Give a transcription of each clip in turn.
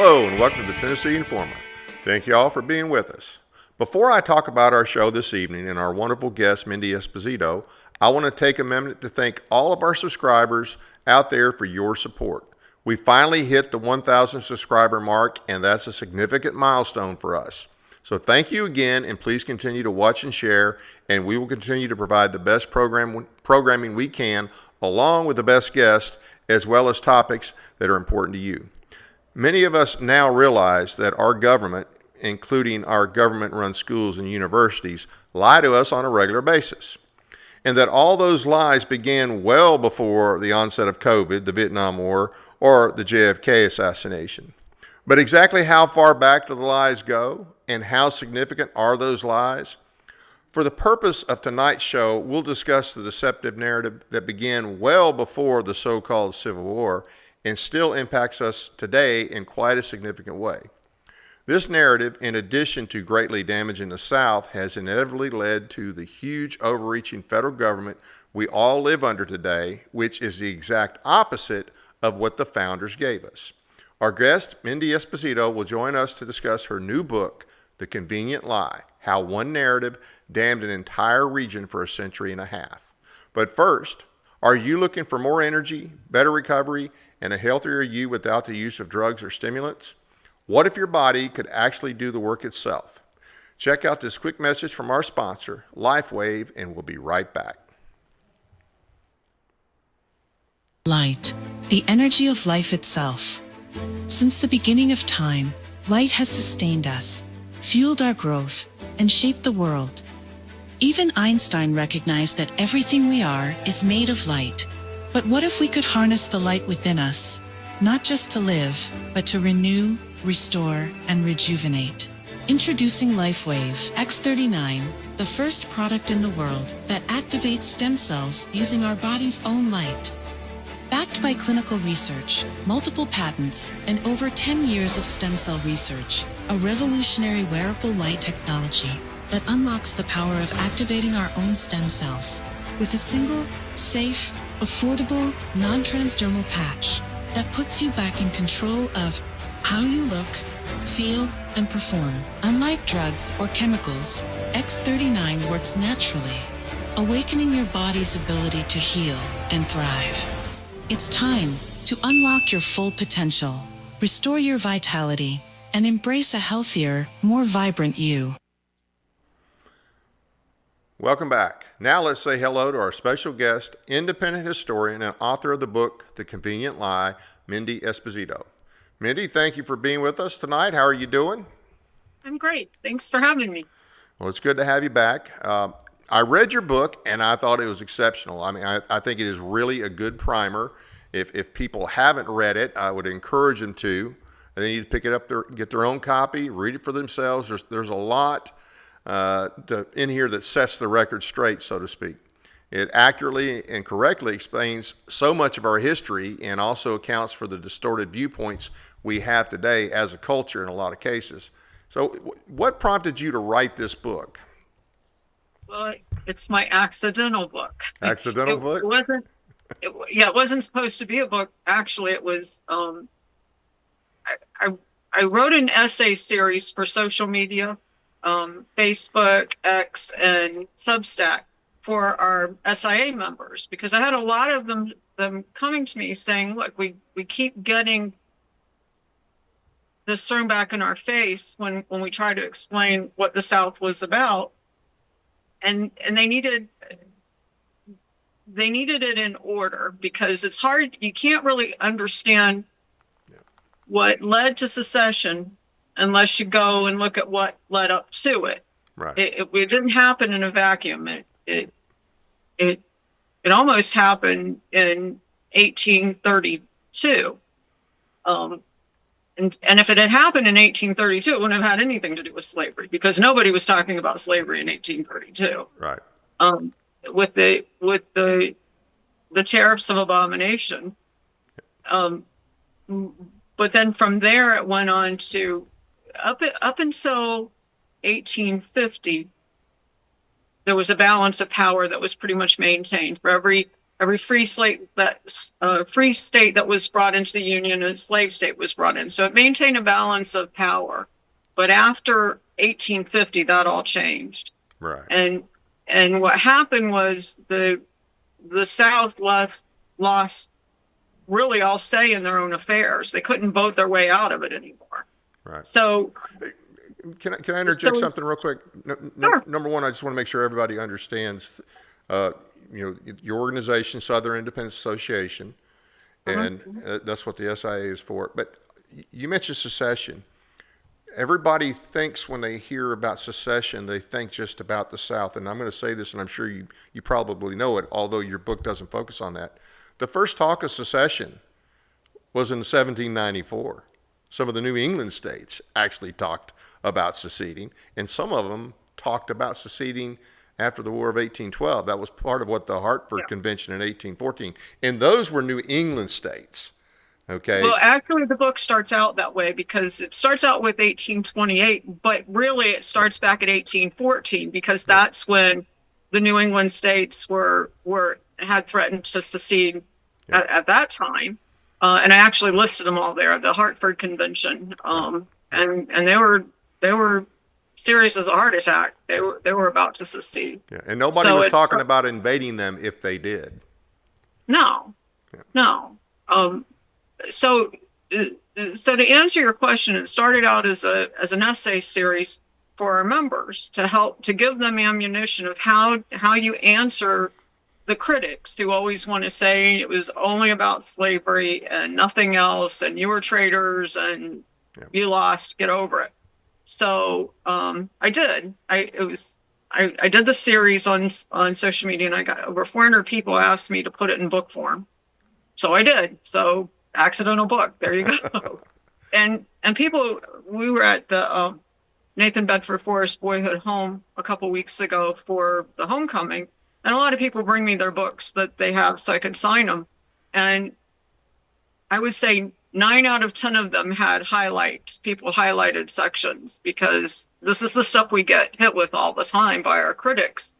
Hello and welcome to the Tennessee Informer. Thank you all for being with us. Before I talk about our show this evening and our wonderful guest, Mindy Esposito, I want to take a minute to thank all of our subscribers out there for your support. We finally hit the 1,000 subscriber mark, and that's a significant milestone for us. So thank you again, and please continue to watch and share, and we will continue to provide the best programming we can, along with the best guests, as well as topics that are important to you. Many of us now realize that our government, including our government-run schools and universities, lie to us on a regular basis, and that all those lies began well before the onset of COVID, the Vietnam War, or the JFK assassination. But exactly how far back do the lies go, and how significant are those lies? For the purpose of tonight's show, we'll discuss the deceptive narrative that began well before the so-called Civil War and still impacts us today in quite a significant way. This narrative, in addition to greatly damaging the South, has inevitably led to the huge overreaching federal government we all live under today, which is the exact opposite of what the founders gave us. Our guest, Mindy Esposito, will join us to discuss her new book, The Convenient Lie: How One Narrative Damned an Entire Region for a Century and a Half. But first, are you looking for more energy, better recovery, and a healthier you without the use of drugs or stimulants? What if your body could actually do the work itself? Check out this quick message from our sponsor, LifeWave, and we'll be right back. Light, the energy of life itself. Since the beginning of time, light has sustained us, fueled our growth, and shaped the world. Even Einstein recognized that everything we are is made of light. But what if we could harness the light within us, not just to live, but to renew, restore, and rejuvenate? Introducing LifeWave X39, the first product in the world that activates stem cells using our body's own light. Backed by clinical research, multiple patents, and over 10 years of stem cell research, a revolutionary wearable light technology that unlocks the power of activating our own stem cells with a single, safe, affordable, non-transdermal patch that puts you back in control of how you look, feel, and perform. Unlike drugs or chemicals, X39 works naturally, awakening your body's ability to heal and thrive. It's time to unlock your full potential, restore your vitality, and embrace a healthier, more vibrant you. Welcome back. Now let's say hello to our special guest, independent historian and author of the book, The Convenient Lie, Mindy Esposito. Mindy, thank you for being with us tonight. How are you doing? I'm great. Thanks for having me. Well, it's good to have you back. I read your book and I thought it was exceptional. I mean, I think it is really a good primer. If people haven't read it, I would encourage them to. They need to pick it up, get their own copy, read it for themselves. There's a lot in here that sets the record straight, so to speak. It accurately and correctly explains so much of our history and also accounts for the distorted viewpoints we have today as a culture in a lot of cases. So what prompted you to write this book? Well, it's my accidental book. Accidental book? It wasn't supposed to be a book. Actually, it was, I wrote an essay series for social media, Facebook, X, and Substack for our SIA members, because I had a lot of them coming to me saying, look, we keep getting this thrown back in our face when we try to explain what the South was about. And they needed it in order, because it's hard. You can't really understand what led to secession unless you go and look at what led up to it. Right. It didn't happen in a vacuum. It almost happened in 1832. And if it had happened in 1832, it wouldn't have had anything to do with slavery, because nobody was talking about slavery in 1832. Right. With the tariffs of abomination. But then from there, it went on to up until 1850. There was a balance of power that was pretty much maintained. For every every free state that was brought into the Union and slave state was brought in. So it maintained a balance of power. But after 1850, that all changed. Right. And what happened was the South lost really all say in their own affairs. They couldn't vote their way out of it anymore. Right. So can I interject something real quick? Sure. Number one, I just want to make sure everybody understands, your organization, Southern Independence Association, and that's what the SIA is for. But you mentioned secession. Everybody thinks when they hear about secession, they think just about the South. And I'm going to say this, and I'm sure you probably know it, although your book doesn't focus on that. The first talk of secession was in 1794. Some of the New England states actually talked about seceding, and some of them talked about seceding after the War of 1812. That was part of what the Hartford Convention in 1814. And those were New England states. Okay. Well, actually, the book starts out that way because it starts out with 1828, but really it starts back at 1814 because that's when the New England states had threatened to secede at that time. And I actually listed them all there. The Hartford Convention, and they were serious as a heart attack. They were about to secede. Yeah, and nobody was talking about invading them if they did. No. So to answer your question, it started out as an essay series for our members to give them ammunition of how you answer the critics who always want to say it was only about slavery and nothing else, and you were traitors and you lost, get over it. So I did. I did the series on social media, and I got over 400 people asked me to put it in book form. So I did. So accidental book. There you go. and people, we were at the Nathan Bedford Forrest Boyhood Home a couple weeks ago for the homecoming. And a lot of people bring me their books that they have so I can sign them. And I would say 9 out of 10 of them had highlights. People highlighted sections because this is the stuff we get hit with all the time by our critics.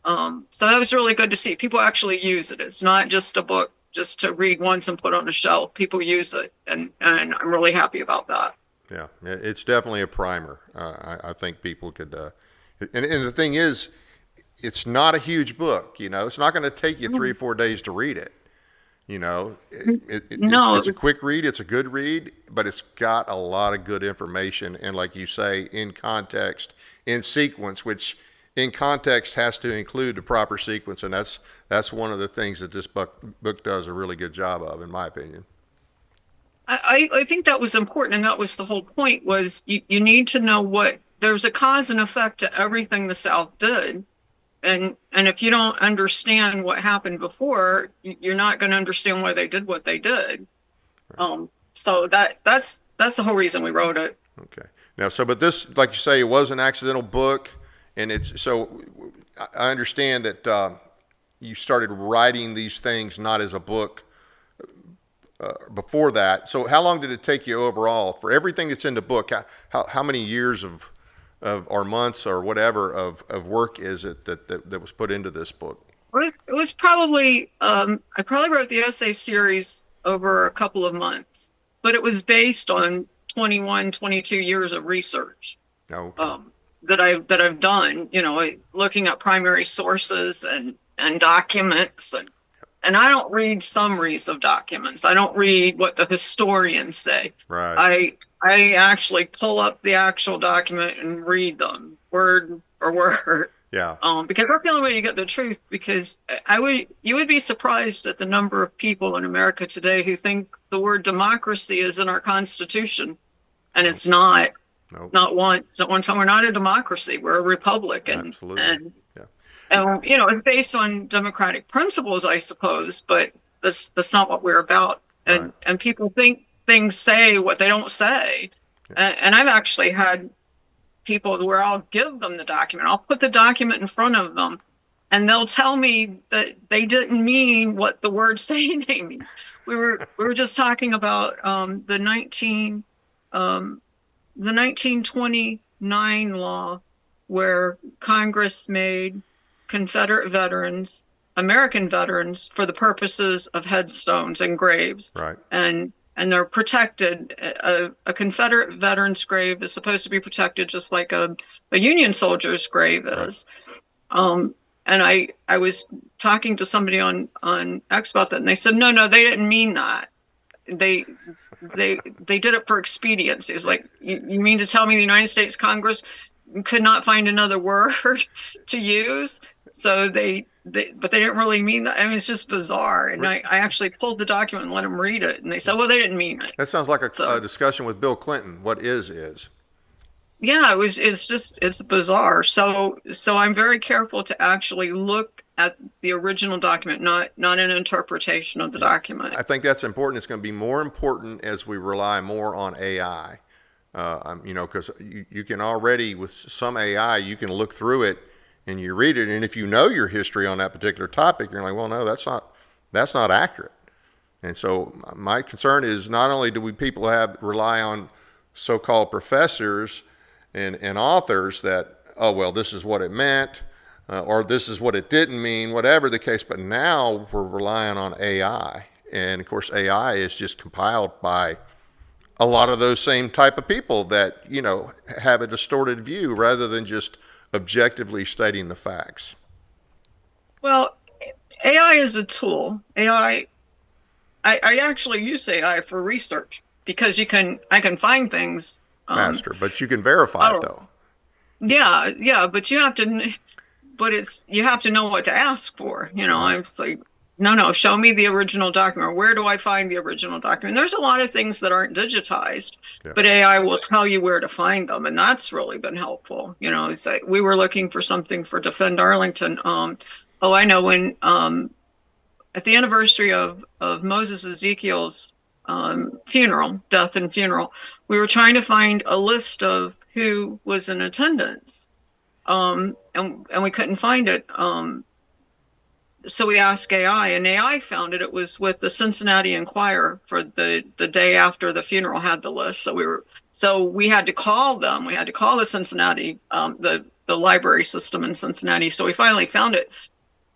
So that was really good to see. People actually use it. It's not just a book just to read once and put on a shelf. People use it. And I'm really happy about that. Yeah, it's definitely a primer. I think people could, and the thing is, it's not a huge book, it's not going to take you 3 or 4 days to read it. It's a quick read. It's a good read, but it's got a lot of good information. And like you say, in context, in sequence, which in context has to include the proper sequence. And that's one of the things that this book does a really good job of, in my opinion. I think that was important. And that was the whole point was you need to know there's a cause and effect to everything the South did. And if you don't understand what happened before, you're not going to understand why they did what they did. Right. So that's the whole reason we wrote it. Okay. Now, but this, like you say, it was an accidental book, and so I understand that you started writing these things not as a book before that. So how long did it take you overall for everything that's in the book? How many years of or months or whatever of work is it that was put into this book? It was probably, I probably wrote the essay series over a couple of months, but it was based on 21, 22 years of research that I've done, looking at primary sources and documents. And I don't read summaries of documents. I don't read what the historians say. Right. I actually pull up the actual document and read them word for word. Yeah. Because that's the only way you get the truth. Because you would be surprised at the number of people in America today who think the word democracy is in our Constitution, and it's not. Nope. Not once. Not one time. We're not a democracy. We're a republic. Absolutely. And it's based on democratic principles, I suppose, but that's not what we're about. And people think things say what they don't say. Yeah. And I've actually had people where I'll give them the document. I'll put the document in front of them, and they'll tell me that they didn't mean what the words say they mean. We were just talking about the 1929 law, where Congress made Confederate veterans American veterans for the purposes of headstones and graves. Right. And they're protected. A Confederate veteran's grave is supposed to be protected just like a Union soldier's grave is. Right. And I was talking to somebody on X about that, and they said, no, they didn't mean that. They did it for expediency. It's like, you mean to tell me the United States Congress could not find another word to use? So but they didn't really mean that. I mean, it's just bizarre. And I actually pulled the document and let them read it, and they said, well, they didn't mean it. That sounds like a discussion with Bill Clinton. What is. Yeah, it's bizarre. So I'm very careful to actually look at the original document, not an interpretation of the document. I think that's important. It's going to be more important as we rely more on AI. Because you can already, with some AI, you can look through it and you read it, and if you know your history on that particular topic, you're like, well, no, that's not accurate. And so my concern is, not only do people rely on so-called professors and authors that, oh, well, this is what it meant, or this is what it didn't mean, whatever the case, but now we're relying on AI. And of course, AI is just compiled by a lot of those same type of people that, have a distorted view rather than just objectively stating the facts. Well, AI is a tool. I actually use AI for research because I can find things faster, but you can verify it though. Yeah, but you have to know what to ask for. I'm like, no, show me the original document. Where do I find the original document? There's a lot of things that aren't digitized, but AI will tell you where to find them, and that's really been helpful. It's like we were looking for something for Defend Arlington. I know when at the anniversary of Moses Ezekiel's death and funeral, we were trying to find a list of who was in attendance, and we couldn't find it. So we asked AI, and AI found it. It was with the Cincinnati Enquirer for the day after the funeral had the list. So we had to call them. We had to call the Cincinnati, the library system in Cincinnati. So we finally found it,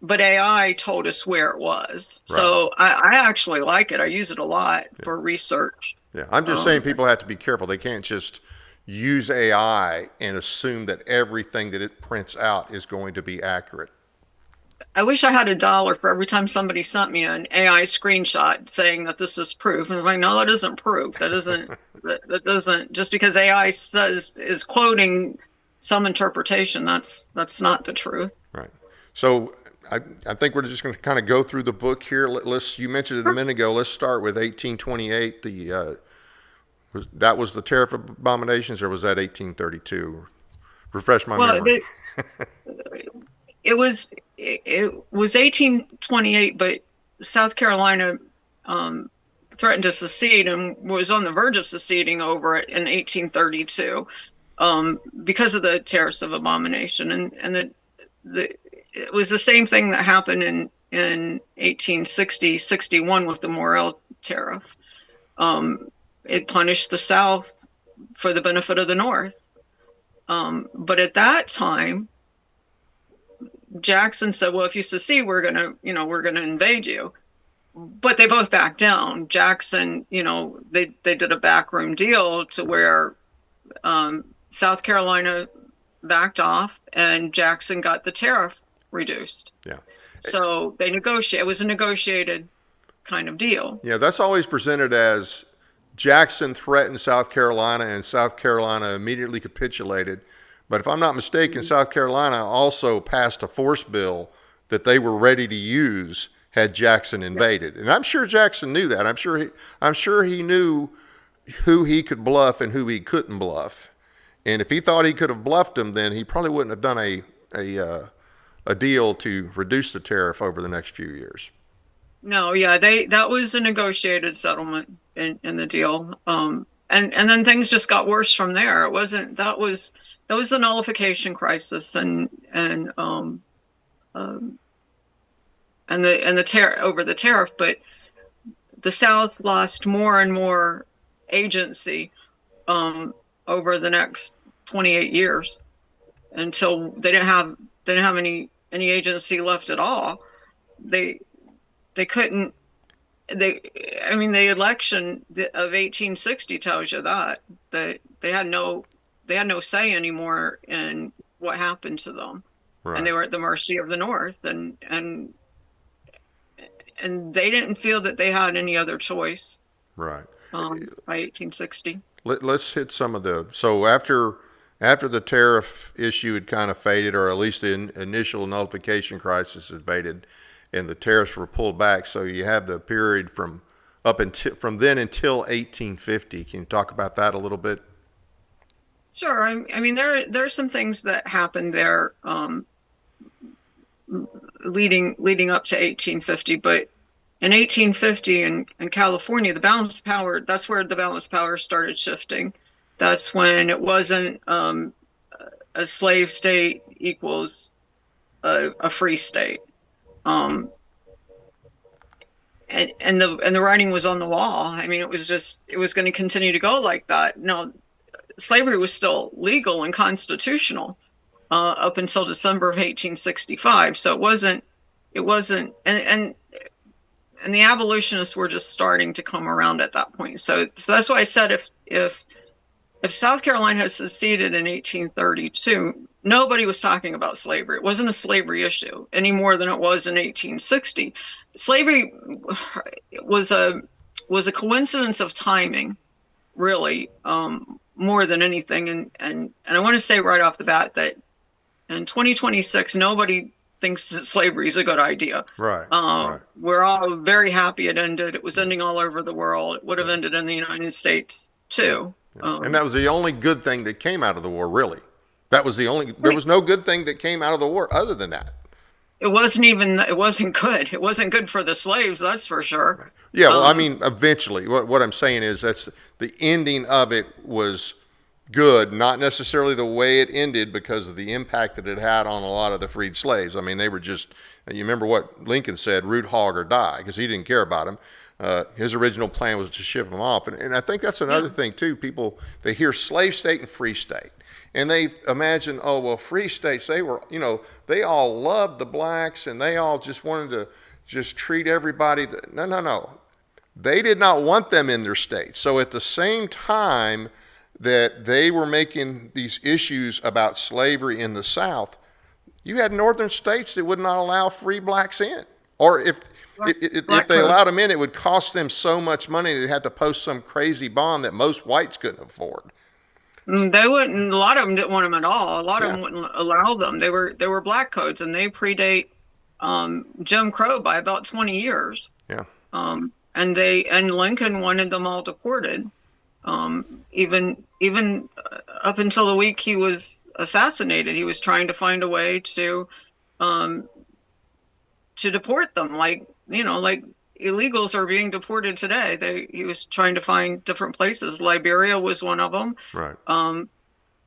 but AI told us where it was. Right. So I actually like it. I use it a lot for research. Yeah, I'm just saying people have to be careful. They can't just use AI and assume that everything that it prints out is going to be accurate. I wish I had $1 for every time somebody sent me an AI screenshot saying that this is proof. And I was like, no, that isn't proof. That doesn't, just because AI is quoting some interpretation, that's not the truth. Right. So I think we're just going to kind of go through the book here. You mentioned it a minute ago. Let's start with 1828. That was the Tariff of Abominations, or was that 1832? Refresh my memory. It was 1828, but South Carolina threatened to secede and was on the verge of seceding over it in 1832 because of the Tariffs of Abomination, and it was the same thing that happened in 1860-61 with the Morrill Tariff. It punished the South for the benefit of the North, but at that time, Jackson said, well, if you secede, we're gonna invade you. But they both backed down. Jackson, they did a backroom deal to where South Carolina backed off and Jackson got the tariff reduced. Yeah. So they negotiated. It was a negotiated kind of deal. Yeah, that's always presented as Jackson threatened South Carolina and South Carolina immediately capitulated. But if I'm not mistaken, South Carolina also passed a force bill that they were ready to use had Jackson invaded. And I'm sure Jackson knew that. I'm sure he knew who he could bluff and who he couldn't bluff. And if he thought he could have bluffed him, then he probably wouldn't have done a deal to reduce the tariff over the next few years. No, yeah, that was a negotiated settlement in the deal. And then things just got worse from there. It wasn't that was the nullification crisis and the tariff over the tariff, but the South lost more and more agency over the next 28 years until they didn't have any agency left at all. they couldn't. I mean, the election of 1860 tells you that they had no say anymore in what happened to them, and they Right. were at the mercy of the North, and they didn't feel that they had any other choice Right. by 1860. Let's hit some of the, so after the tariff issue had kind of faded, or at least the initial nullification crisis had faded, and the tariffs were pulled back. So you have the period from then until 1850. Can you talk about that a little bit? Sure. I mean, there's some things that happened there leading up to 1850, but in 1850 in California, the balance of power, that's where the balance of power started shifting. That's when it wasn't a slave state equals a free state. And the writing was on the wall. I mean, it was going to continue to go like that. No, slavery was still legal and constitutional up until December of 1865. So it wasn't, and the abolitionists were just starting to come around at that point. So that's why I said if South Carolina had seceded in 1832, nobody was talking about slavery. It wasn't a slavery issue any more than it was in 1860. Slavery was a coincidence of timing, really, more than anything. And I want to say right off the bat that in 2026, nobody thinks that slavery is a good idea. Right. Right. We're all very happy it ended. It was ending all over the world. It would have ended in the United States too. Yeah. And that was the only good thing that came out of the war, really. That was the only, there was no good thing that came out of the war other than that. It wasn't good. It wasn't good for the slaves, that's for sure. Yeah, well, I mean, eventually, what I'm saying is that's the ending of it was good, not necessarily the way it ended because of the impact that it had on a lot of the freed slaves. I mean, they were just, you remember what Lincoln said, root hog or die, because he didn't care about them. His original plan was to ship them off. And I think that's another thing, too. People, they hear slave state and free state. And they imagine, oh, well, free states, they were, they all loved the blacks and they all just wanted to just treat everybody. No. They did not want them in their states. So at the same time that they were making these issues about slavery in the South, you had northern states that would not allow free blacks in. Or if they allowed them in, it would cost them so much money they'd have to post some crazy bond that most whites couldn't afford. They wouldn't. A lot of them didn't want them at all. A lot of them wouldn't allow them. They were black codes, and they predate Jim Crow by about 20 years. Yeah. And Lincoln wanted them all deported. Even up until the week he was assassinated, he was trying to find a way to deport them, like illegals are being deported today. He was trying to find different places. Liberia was one of them. Right.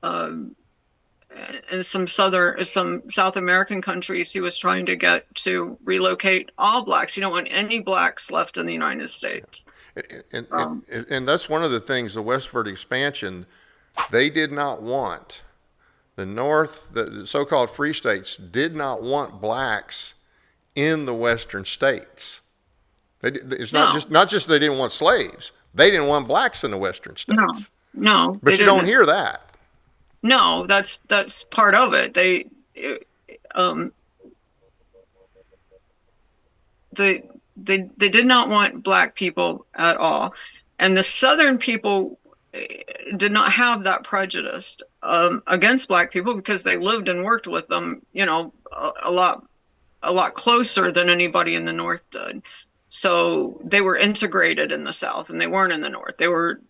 And some South American countries, he was trying to get to relocate all blacks. He don't want any blacks left in the United States. And that's one of the things, the westward expansion, they did not want. The North, the so-called free states, did not want blacks in the western states. It's not just they didn't want slaves. They didn't want blacks in the western states. No. But you don't hear that. No, that's part of it. They did not want black people at all, and the Southern people did not have that prejudice against black people because they lived and worked with them, a lot closer than anybody in the North did. So they were integrated in the South, and they weren't in the North. They were.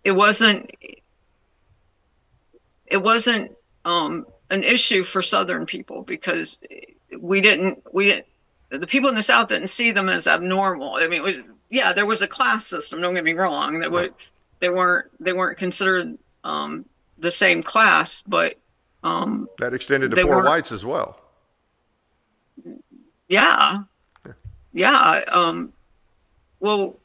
It wasn't an issue for Southern people because the people in the South didn't see them as abnormal. I mean, there was a class system. Don't get me wrong. They weren't considered the same class, but that extended to poor whites as well. Yeah. Well,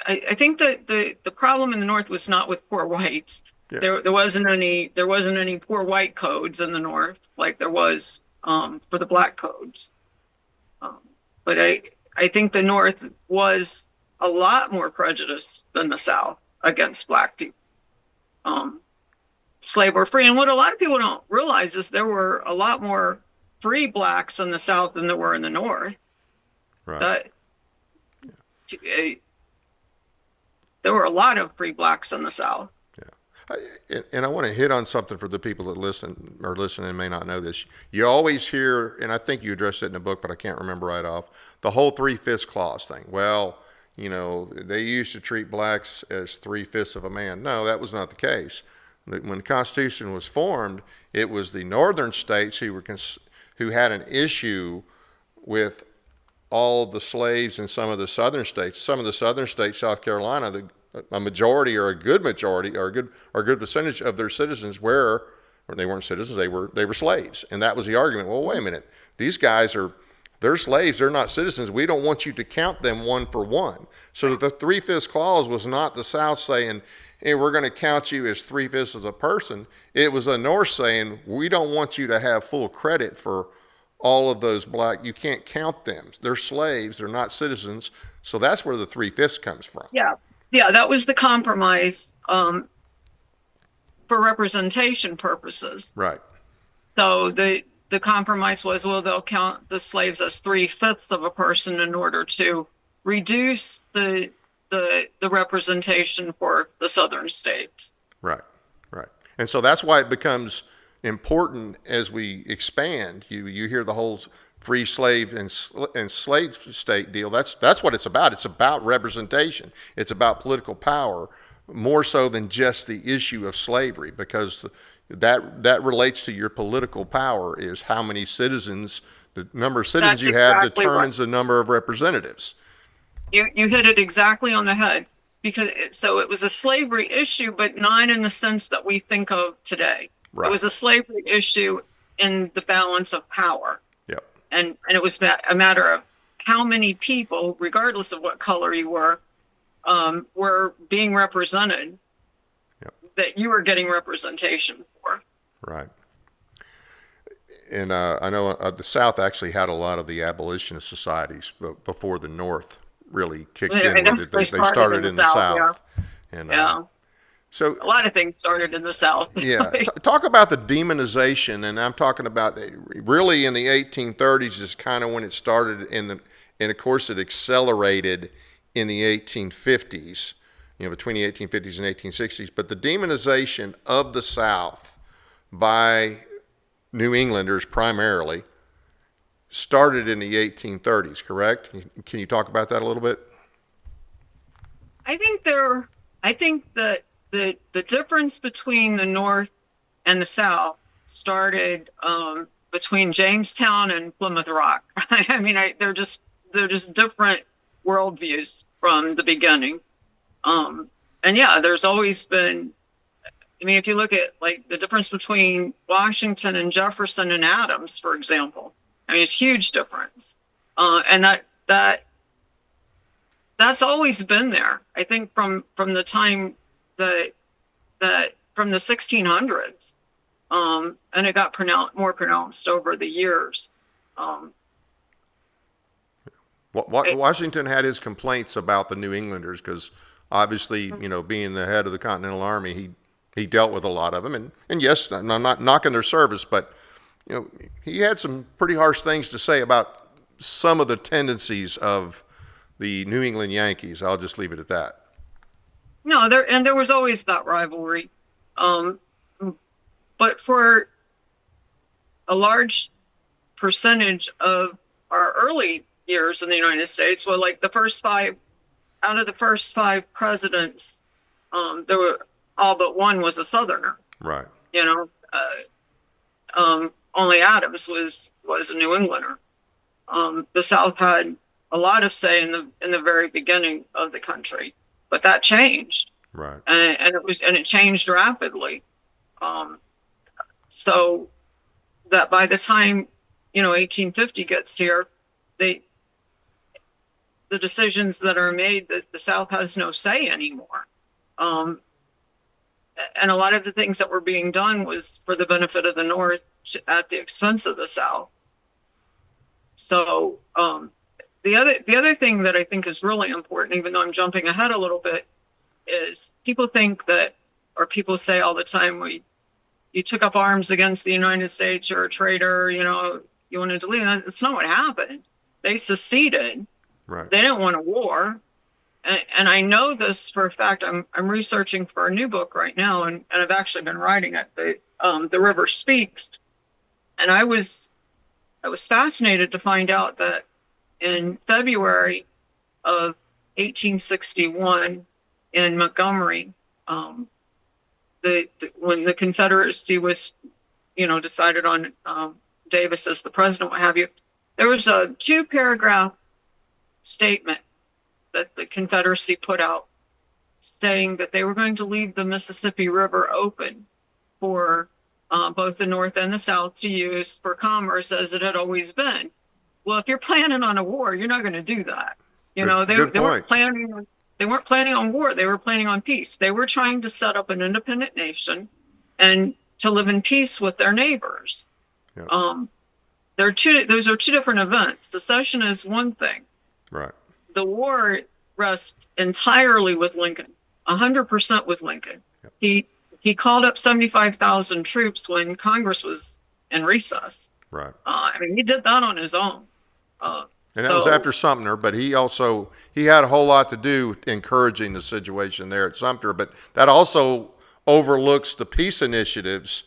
I think that the problem in the North was not with poor whites. Yeah. There wasn't any poor white codes in the North like there was for the black codes. Um, but I think the North was a lot more prejudiced than the South against black people. Slave were free, and what a lot of people don't realize is there were a lot more free blacks in the South than there were in the North. Right. That there were a lot of free blacks in the South. And I want to hit on something for the people that listen and may not know this. You always hear, and I think you addressed it in the book, but I can't remember right off, the whole 3/5 clause thing. Well, they used to treat blacks as 3/5 of a man. No, that was not the case. When the Constitution was formed, it was the northern states who had an issue with all the slaves in some of the southern states. Some of the southern states, South Carolina, a majority or a good majority or a good percentage of their citizens they weren't citizens, they were slaves. And that was the argument. Well, wait a minute. These guys they're slaves, they're not citizens. We don't want you to count them one for one. So the 3/5 clause was not the South saying, hey, we're going to count you as 3/5 as a person. It was the North saying, we don't want you to have full credit for all of those black. You can't count them. They're slaves. They're not citizens. So that's where the 3/5 comes from. Yeah, that was the compromise for representation purposes. Right. So the compromise was, well, they'll count the slaves as 3/5 of a person in order to reduce the representation for the southern states. Right. And so that's why it becomes important as we expand. You hear the whole free slave and slave state deal. That's what it's about. It's about representation. It's about political power, more so than just the issue of slavery, because that relates to your political power. Is how many citizens, the number of citizens That's you have exactly determines the number of representatives. You hit it exactly on the head, because it was a slavery issue, but not in the sense that we think of today. Right. It was a slavery issue in the balance of power. Yep. And it was a matter of how many people, regardless of what color you were being represented. Yep. That you were getting representation for. Right. And I know the South actually had a lot of the abolitionist societies before the North really kicked in with it. They started in the South. Yeah. And, so a lot of things started in the South. Yeah. Talk about the demonization, and I'm talking about really in the 1830s is kind of when it started, and of course it accelerated in the 1850s, between the 1850s and 1860s. But the demonization of the South by New Englanders primarily started in the 1830s, correct? Can you talk about that a little bit? I think that the difference between the North and the South started between Jamestown and Plymouth Rock. I mean, they're just different worldviews from the beginning. And yeah, there's always been. I mean, if you look at like the difference between Washington and Jefferson and Adams, for example, I mean, it's a huge difference. And that's always been there. I think from the time that from the 1600s, and it got more pronounced over the years. Washington had his complaints about the New Englanders because obviously, being the head of the Continental Army, he dealt with a lot of them. And yes, I'm not knocking their service, but he had some pretty harsh things to say about some of the tendencies of the New England Yankees. I'll just leave it at that. No, there was always that rivalry. But for a large percentage of our early years in the United States, well, like out of the first five presidents, there were all but one was a Southerner. Right. Only Adams was a New Englander. The South had a lot of say in the very beginning of the country, but that changed. Right. And it changed rapidly. So that by the time 1850 gets here, the decisions that are made, that the South has no say anymore. and a lot of the things that were being done was for the benefit of the North at the expense of the South. So the other thing that I think is really important, even though I'm jumping ahead a little bit, is people think that, or people say all the time, you took up arms against the United States, you're a traitor, you wanted to leave. That's not what happened. They seceded. Right. They didn't want a war. And I know this for a fact. I'm researching for a new book right now, and I've actually been writing it. The River Speaks, and I was fascinated to find out that in February of 1861 in Montgomery, when the Confederacy was, decided on Davis as the president, what have you, there was a 2-paragraph statement that the Confederacy put out stating that they were going to leave the Mississippi River open for both the North and the South to use for commerce as it had always been. Well, if you're planning on a war, you're not going to do that. They weren't planning on war. They were planning on peace. They were trying to set up an independent nation and to live in peace with their neighbors. Yeah. Those are two different events. Secession is one thing. Right. The war rests entirely with Lincoln, 100% with Lincoln. Yep. He called up 75,000 troops when Congress was in recess. Right. He did that on his own. And that was after Sumter, but he had a whole lot to do encouraging the situation there at Sumter. But that also overlooks the peace initiatives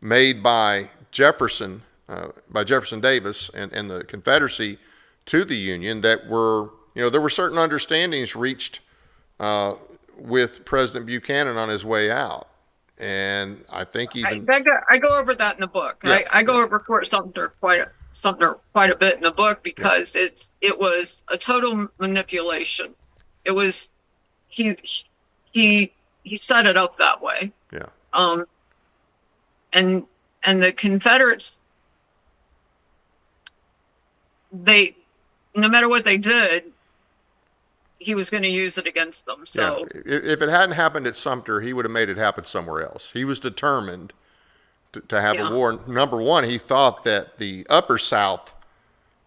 made by Jefferson Davis and the Confederacy to the Union that were, there were certain understandings reached with President Buchanan on his way out. And I think even I go over that in the book. Yeah. I go over Fort Sumter quite a bit in the book because it was a total manipulation. It was he set it up that way. Yeah. And the Confederates, no matter what they did, he was going to use it against them. So if it hadn't happened at Sumter, he would have made it happen somewhere else. He was determined to have a war. Number one, he thought that the Upper South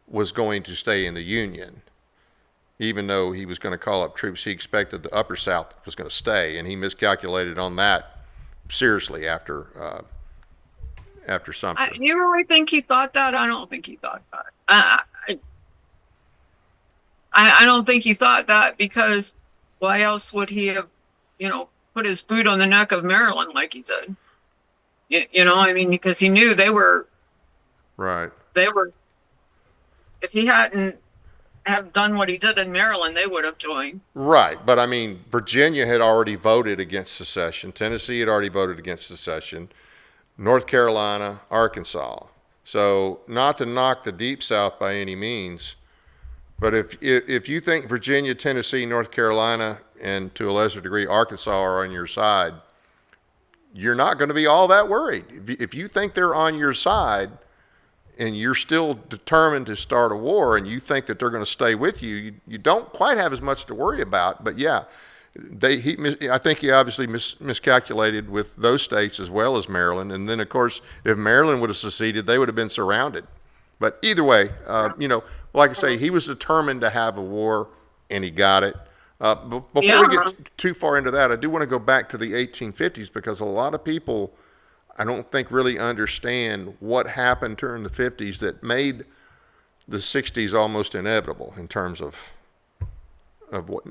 was going to stay in the Union. Even though he was going to call up troops, he expected the Upper South was going to stay, and he miscalculated on that seriously after Sumter. You really think he thought that? I don't think he thought that. I don't think he thought that because why else would he have, put his boot on the neck of Maryland like he did? Because he knew they were. Right. They were. If he hadn't have done what he did in Maryland, they would have joined. Right, but Virginia had already voted against secession. Tennessee had already voted against secession. North Carolina, Arkansas. So not to knock the Deep South by any means. But if you think Virginia, Tennessee, North Carolina, and to a lesser degree Arkansas are on your side, you're not going to be all that worried. If you think they're on your side and you're still determined to start a war and you think that they're going to stay with you, you don't quite have as much to worry about. But yeah, I think he obviously miscalculated with those states as well as Maryland. And then, of course, if Maryland would have seceded, they would have been surrounded. But either way, like I say, he was determined to have a war, and he got it. Before we get too far into that, I do want to go back to the 1850s because a lot of people, I don't think, really understand what happened during the 50s that made the 60s almost inevitable in terms of what.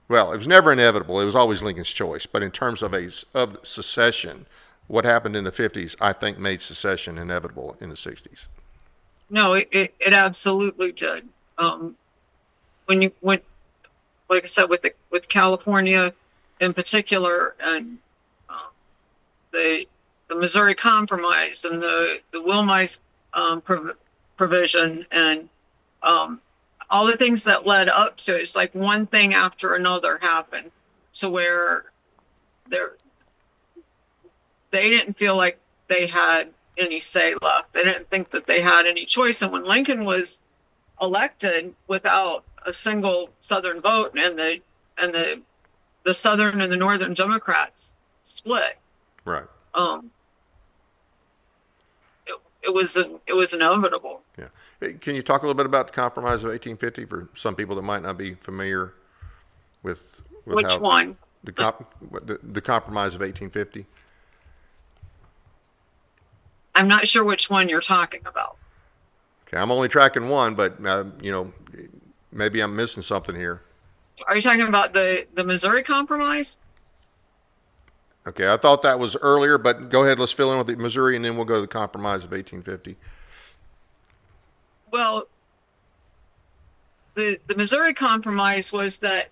Well, it was never inevitable. It was always Lincoln's choice. But in terms of secession, what happened in the 50s, I think, made secession inevitable in the 60s. No, it absolutely did. When you went, like I said, with California in particular, and the Missouri Compromise and the Wilmise provision, and all the things that led up to it, it's like one thing after another happened, to where they didn't feel like they had any say left. They didn't think that they had any choice. And when Lincoln was elected without a single Southern vote, and the Southern and the Northern Democrats split. Right. Um, it was inevitable. Yeah. Hey, can you talk a little bit about the Compromise of 1850 for some people that might not be familiar with Which how one? the Compromise of 1850? I'm not sure which one you're talking about. Okay, I'm only tracking one, but maybe I'm missing something here. Are you talking about the Missouri Compromise? Okay, I thought that was earlier, but go ahead. Let's fill in with the Missouri, and then we'll go to the Compromise of 1850. Well, the Missouri Compromise was that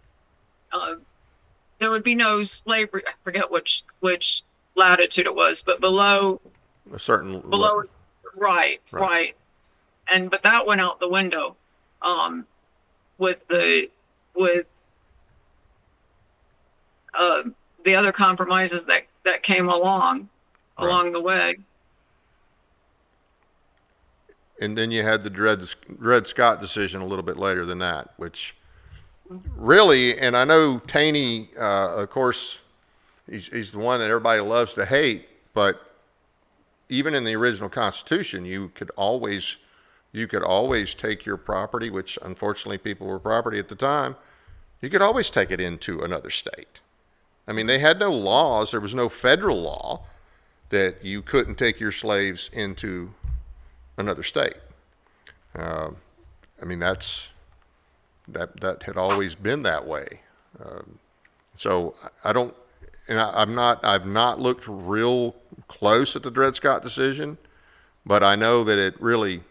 there would be no slavery. I forget which latitude it was, but below A certain right. And but that went out the window with the other compromises that came along the way. And then you had the Dred Scott decision a little bit later than that, which really, and I know Taney, of course, he's the one that everybody loves to hate, but even in the original Constitution, you could always take your property, which unfortunately people were property at the time, you could always take it into another state. I mean, they had no laws. There was no federal law that you couldn't take your slaves into another state. I mean, that had always been that way. So I don't, and I've not looked real close at the Dred Scott decision, but I know that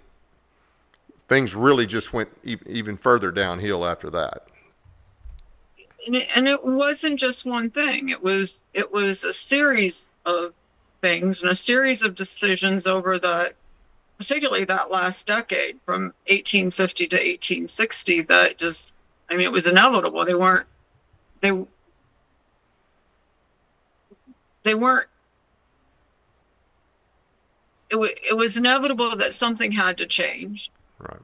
things really just went even further downhill after that. And it wasn't just one thing. It was a series of things and a series of decisions over particularly that last decade from 1850 to 1860 that just, I mean, it was inevitable. They weren't, it was inevitable that something had to change. Right.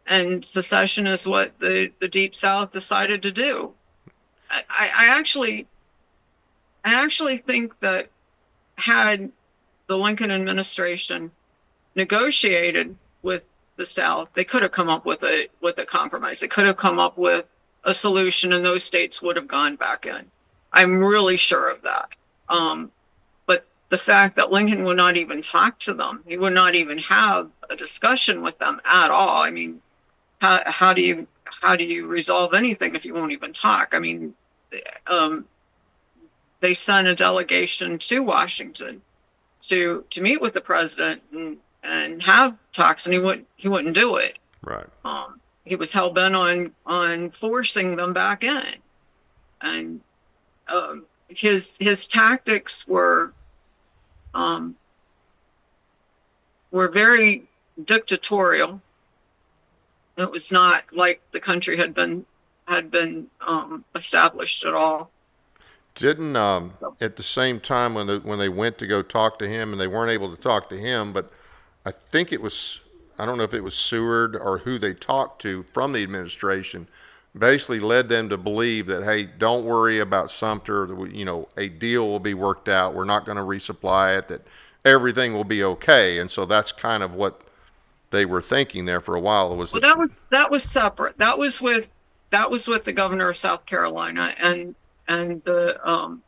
And secession is what the Deep South decided to do. I actually think that had the Lincoln administration negotiated with the South, they could have come up with a compromise. They could have come up with a solution, and those states would have gone back in. I'm really sure of that. But the fact that Lincoln would not even talk to them, he would not even have a discussion with them at all. I mean, how do you resolve anything if you won't even talk? I mean, they sent a delegation to Washington to meet with the president and have talks, and he wouldn't do it. Right. He was hell bent on forcing them back in, and his tactics were very dictatorial. It was not like the country had been established at all. Didn't at the same time when they went to go talk to him, and they weren't able to talk to him, but I think it was, I don't know if it was Seward or who they talked to from the administration, basically led them to believe that, hey, don't worry about Sumter, a deal will be worked out, we're not going to resupply it, that everything will be okay. And so that's kind of what they were thinking there for a while. That was separate. That was with the governor of South Carolina, and the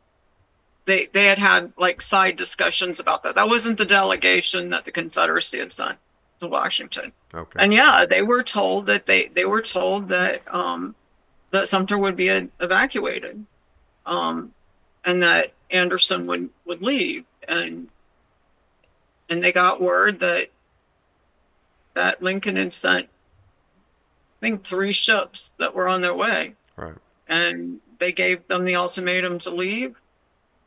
they had like side discussions about that. That wasn't the delegation that the Confederacy had sent to Washington. Okay. And yeah, they were told that that Sumter would be evacuated, and that Anderson would leave, and they got word that Lincoln had sent, I think, 3 ships that were on their way. Right. And they gave them the ultimatum to leave,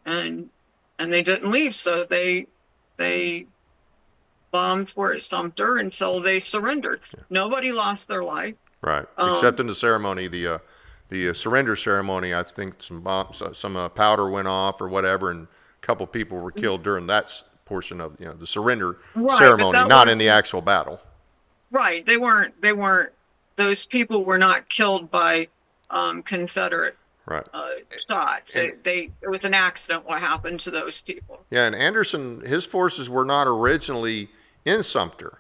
and they didn't leave. So they bombed Fort Sumter until they surrendered. Yeah. Nobody lost their life. Right. Except in the ceremony, the surrender ceremony, I think some powder went off or whatever, and a couple people were killed during that portion of the surrender ceremony, not in the actual battle. Right. They weren't. Those people were not killed by Confederate Right. shots. And It was an accident what happened to those people. yeah, and Anderson, his forces were not originally in Sumter.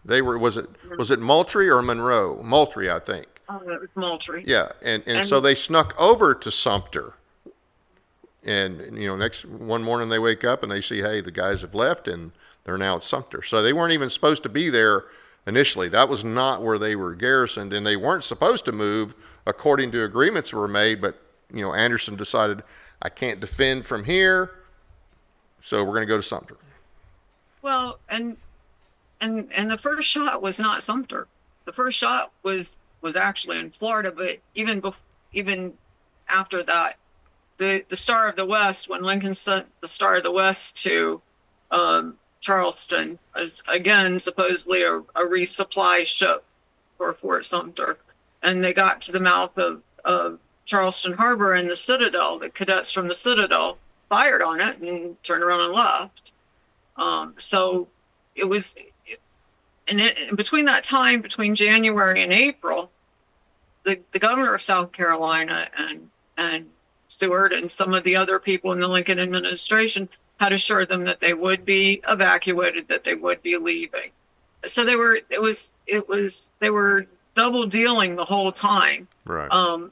They were, was it Moultrie or Monroe? Moultrie, I think. It was Moultrie. Yeah, and so And they snuck over to Sumter. And next one morning they wake up and they see, hey, the guys have left and they're now at Sumter. So they weren't even supposed to be there initially. That was not where they were garrisoned, and they weren't supposed to move according to agreements that were made. But Anderson decided, I can't defend from here, so we're going to go to Sumter. well, and the first shot was not Sumter. The first shot was actually in Florida. But even after that, the Star of the West, when Lincoln sent the Star of the West to Charleston, as again supposedly a resupply ship for Fort Sumter, and they got to the mouth of Charleston Harbor, and the Citadel, the cadets from the Citadel fired on it and turned around and left. So it was, and between that time, between January and April, the governor of South Carolina and Seward and some of the other people in the Lincoln administration had assured them that they would be evacuated, that they would be leaving. So they were double dealing the whole time. Right.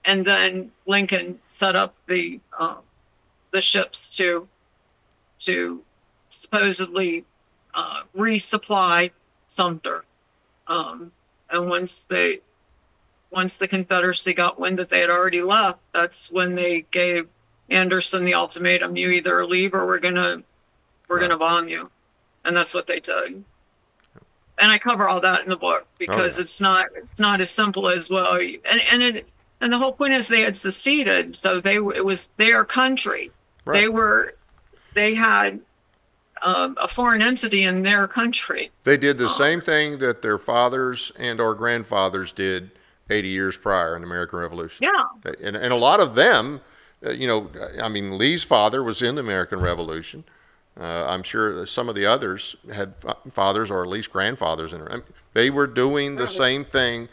And then Lincoln set up the ships to supposedly resupply Sumter. And once the Confederacy got wind that they had already left, that's when they gave Anderson the ultimatum: you either leave or we're gonna bomb you. And that's what they did. And I cover all that in the book because it's not as simple as, well, and the whole point is they had seceded, so it was their country. Right. They had a foreign entity in their country. They did the same thing that their fathers and or grandfathers did 80 years prior in the American Revolution. Yeah. And a lot of them, Lee's father was in the American Revolution. I'm sure some of the others had fathers or at least grandfathers in it. They were doing the same thing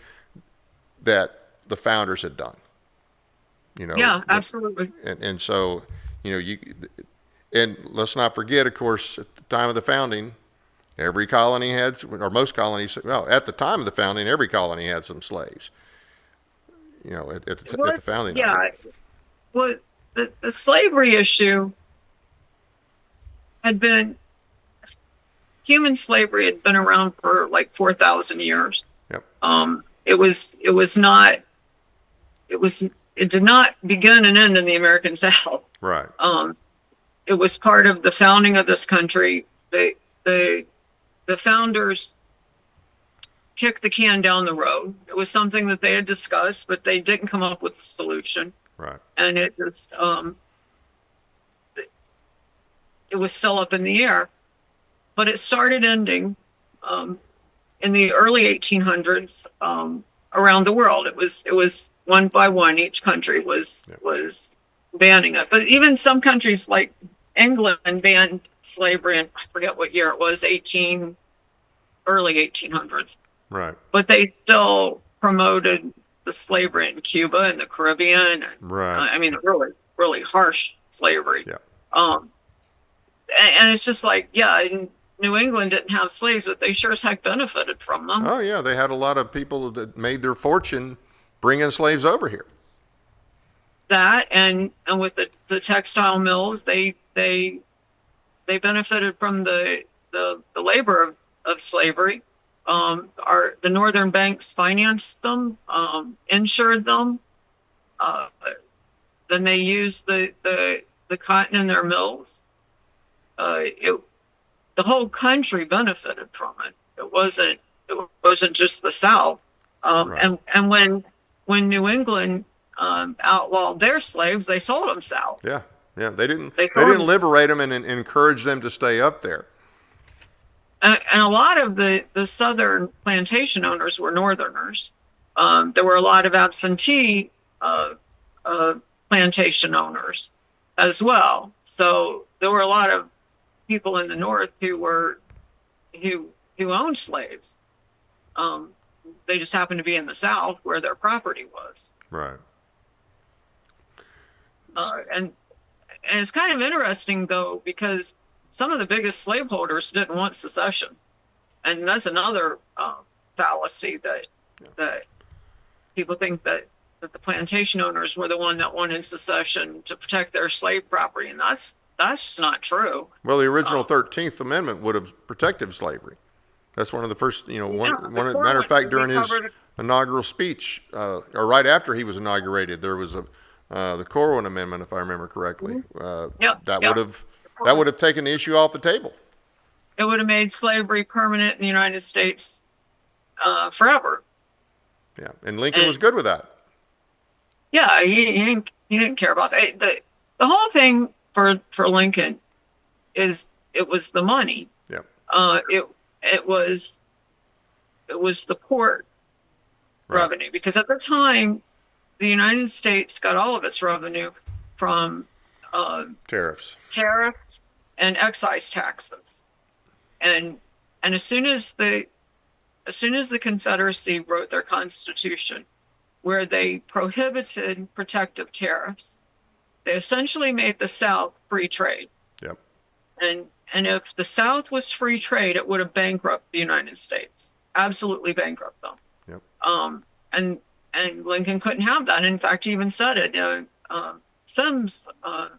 that the founders had done. Yeah, absolutely. And so, and let's not forget, of course, at the time of the founding, every colony had, or most colonies, well, at the time of the founding, every colony had some slaves. At the founding. Yeah. Well, the slavery issue had been, human slavery had been around for like 4,000 years. Yep. It did not begin and end in the American South. Right. It was part of the founding of this country. The founders kicked the can down the road. It was something that they had discussed, but they didn't come up with a solution. Right. And it just, it was still up in the air. But it started ending in the early 1800s around the world. It was one by one, each country was banning it. But even some countries like England banned slavery in, I forget what year it was, early 1800s. Right. But they still promoted the slavery in Cuba and the Caribbean. Right. Really, really harsh slavery. Yeah. And it's just like, New England didn't have slaves, but they sure as heck benefited from them. Oh yeah, they had a lot of people that made their fortune bringing slaves over here. That and with the textile mills, they benefited from the labor of slavery. The northern banks financed them, insured them. Then they used the cotton in their mills. The whole country benefited from it. It wasn't just the South. Right. And when New England outlawed their slaves, they sold them south. Yeah. They didn't liberate them and encourage them to stay up there. And a lot of the southern plantation owners were Northerners. There were a lot of absentee plantation owners as well. So there were a lot of people in the North who owned slaves. They just happened to be in the South where their property was. Right. And it's kind of interesting, though, because some of the biggest slaveholders didn't want secession. And that's another fallacy that people think that the plantation owners were the one that wanted secession to protect their slave property. And that's just not true. Well, the original 13th Amendment would have protected slavery. That's one of the first, matter of fact, during his inaugural speech, or right after he was inaugurated, there was the Corwin Amendment, if I remember correctly. That would have taken the issue off the table. It would have made slavery permanent in the United States forever. Yeah, and Lincoln was good with that. Yeah, he didn't care about it. The whole thing for Lincoln is it was the money. Yeah. It was the port revenue, because at the time the United States got all of its revenue from tariffs and excise taxes, and as soon as the Confederacy wrote their Constitution, where they prohibited protective tariffs, they essentially made the South free trade. Yep. And if the South was free trade, it would have bankrupted the United States, absolutely bankrupt them. Yep. And Lincoln couldn't have that. In fact, he even said it.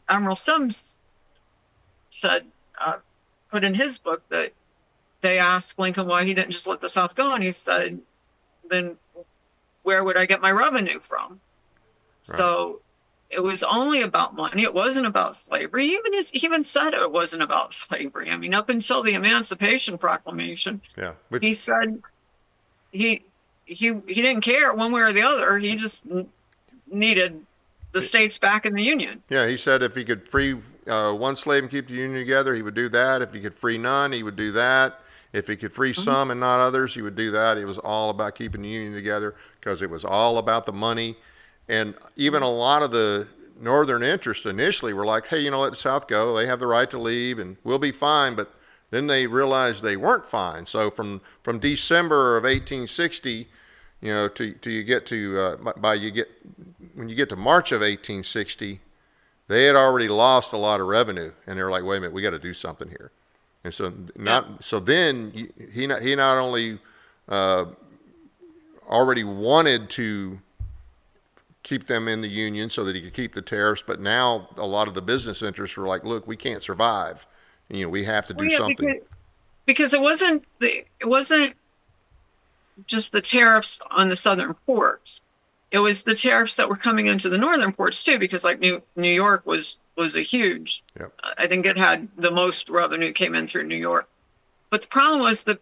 Admiral Sims said, put in his book, that they asked Lincoln why he didn't just let the South go, and he said, then where would I get my revenue from? Right. So it was only about money. It wasn't about slavery. He even said it wasn't about slavery. I mean, up until the Emancipation Proclamation, he said he didn't care one way or the other. He just needed the states back in the Union. Yeah, he said if he could free one slave and keep the Union together, he would do that. If he could free none, he would do that. If he could free some and not others, he would do that. It was all about keeping the Union together, because it was all about the money. And even a lot of the Northern interests initially were like, hey, let the South go. They have the right to leave and we'll be fine. But then they realized they weren't fine. So from December of 1860, when you get to March of 1860, they had already lost a lot of revenue, and they're like, wait a minute, we got to do something here. And so then he not only already wanted to keep them in the Union so that he could keep the tariffs, but now a lot of the business interests were like, look, we can't survive. We have to do something. Because it wasn't just the tariffs on the southern ports. It was the tariffs that were coming into the northern ports too, because like New York was a huge. Yep. I think it had the most revenue came in through New York. But the problem was the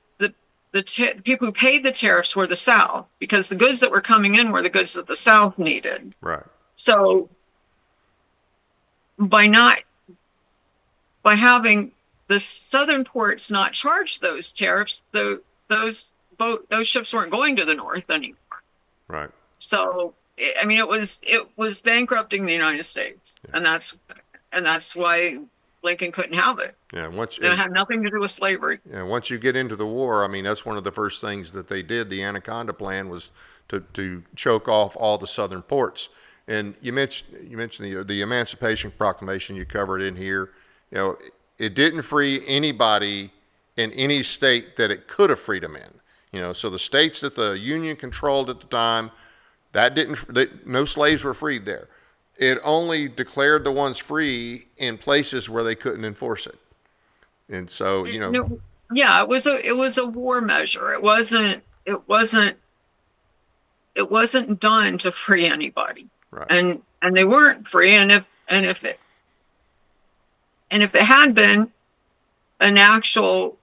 people who paid the tariffs were the South, because the goods that were coming in were the goods that the South needed. Right. So by having the southern ports not charge those tariffs, those ships weren't going to the north anymore. Right. So I mean, it was bankrupting the United States, and that's why Lincoln couldn't have it. Yeah, it had nothing to do with slavery. Yeah, once you get into the war, I mean, that's one of the first things that they did. The Anaconda Plan was to choke off all the southern ports. And you mentioned the Emancipation Proclamation. You covered in here. It didn't free anybody in any state that it could have freed them in. So the states that the Union controlled at the time, no slaves were freed there. It only declared the ones free in places where they couldn't enforce it. And so, yeah, it was a war measure. It wasn't done to free anybody. Right. And they weren't free. And if it had been an actual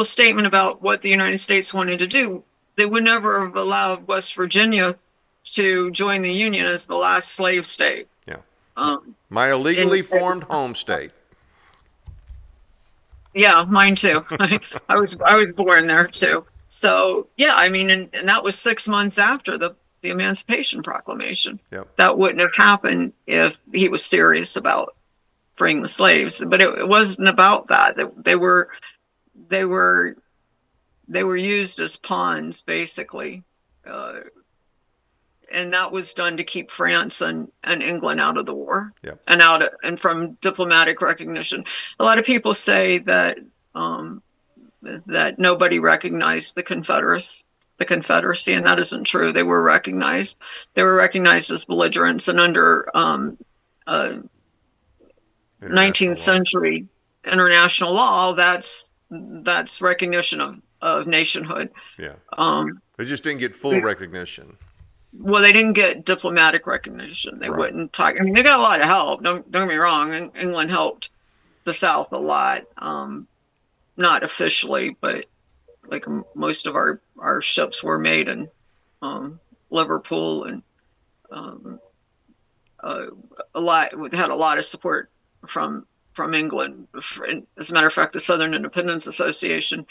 statement about what the United States wanted to do, they would never have allowed West Virginia to join the Union as the last slave state. Yeah. My illegally formed home state. Yeah, mine too. I was born there too. So yeah, I mean, and that was 6 months after the Emancipation Proclamation. Yep. That wouldn't have happened if he was serious about freeing the slaves. But it wasn't about that. They were used as pawns, basically. and that was done to keep France and England out of the war, Yeah. and from diplomatic recognition. A lot of people say that that nobody recognized the Confederacy, and that isn't true. They were recognized. They were recognized as belligerents, and under 19th century international law, that's recognition of nationhood. Yeah. They just didn't get full recognition. Well, they didn't get diplomatic recognition. They wouldn't talk. I mean, they got a lot of help. Don't get me wrong. England helped the South a lot, not officially, but like most of our ships were made in Liverpool, and had a lot of support from England. As a matter of fact, the Southern Independence Association.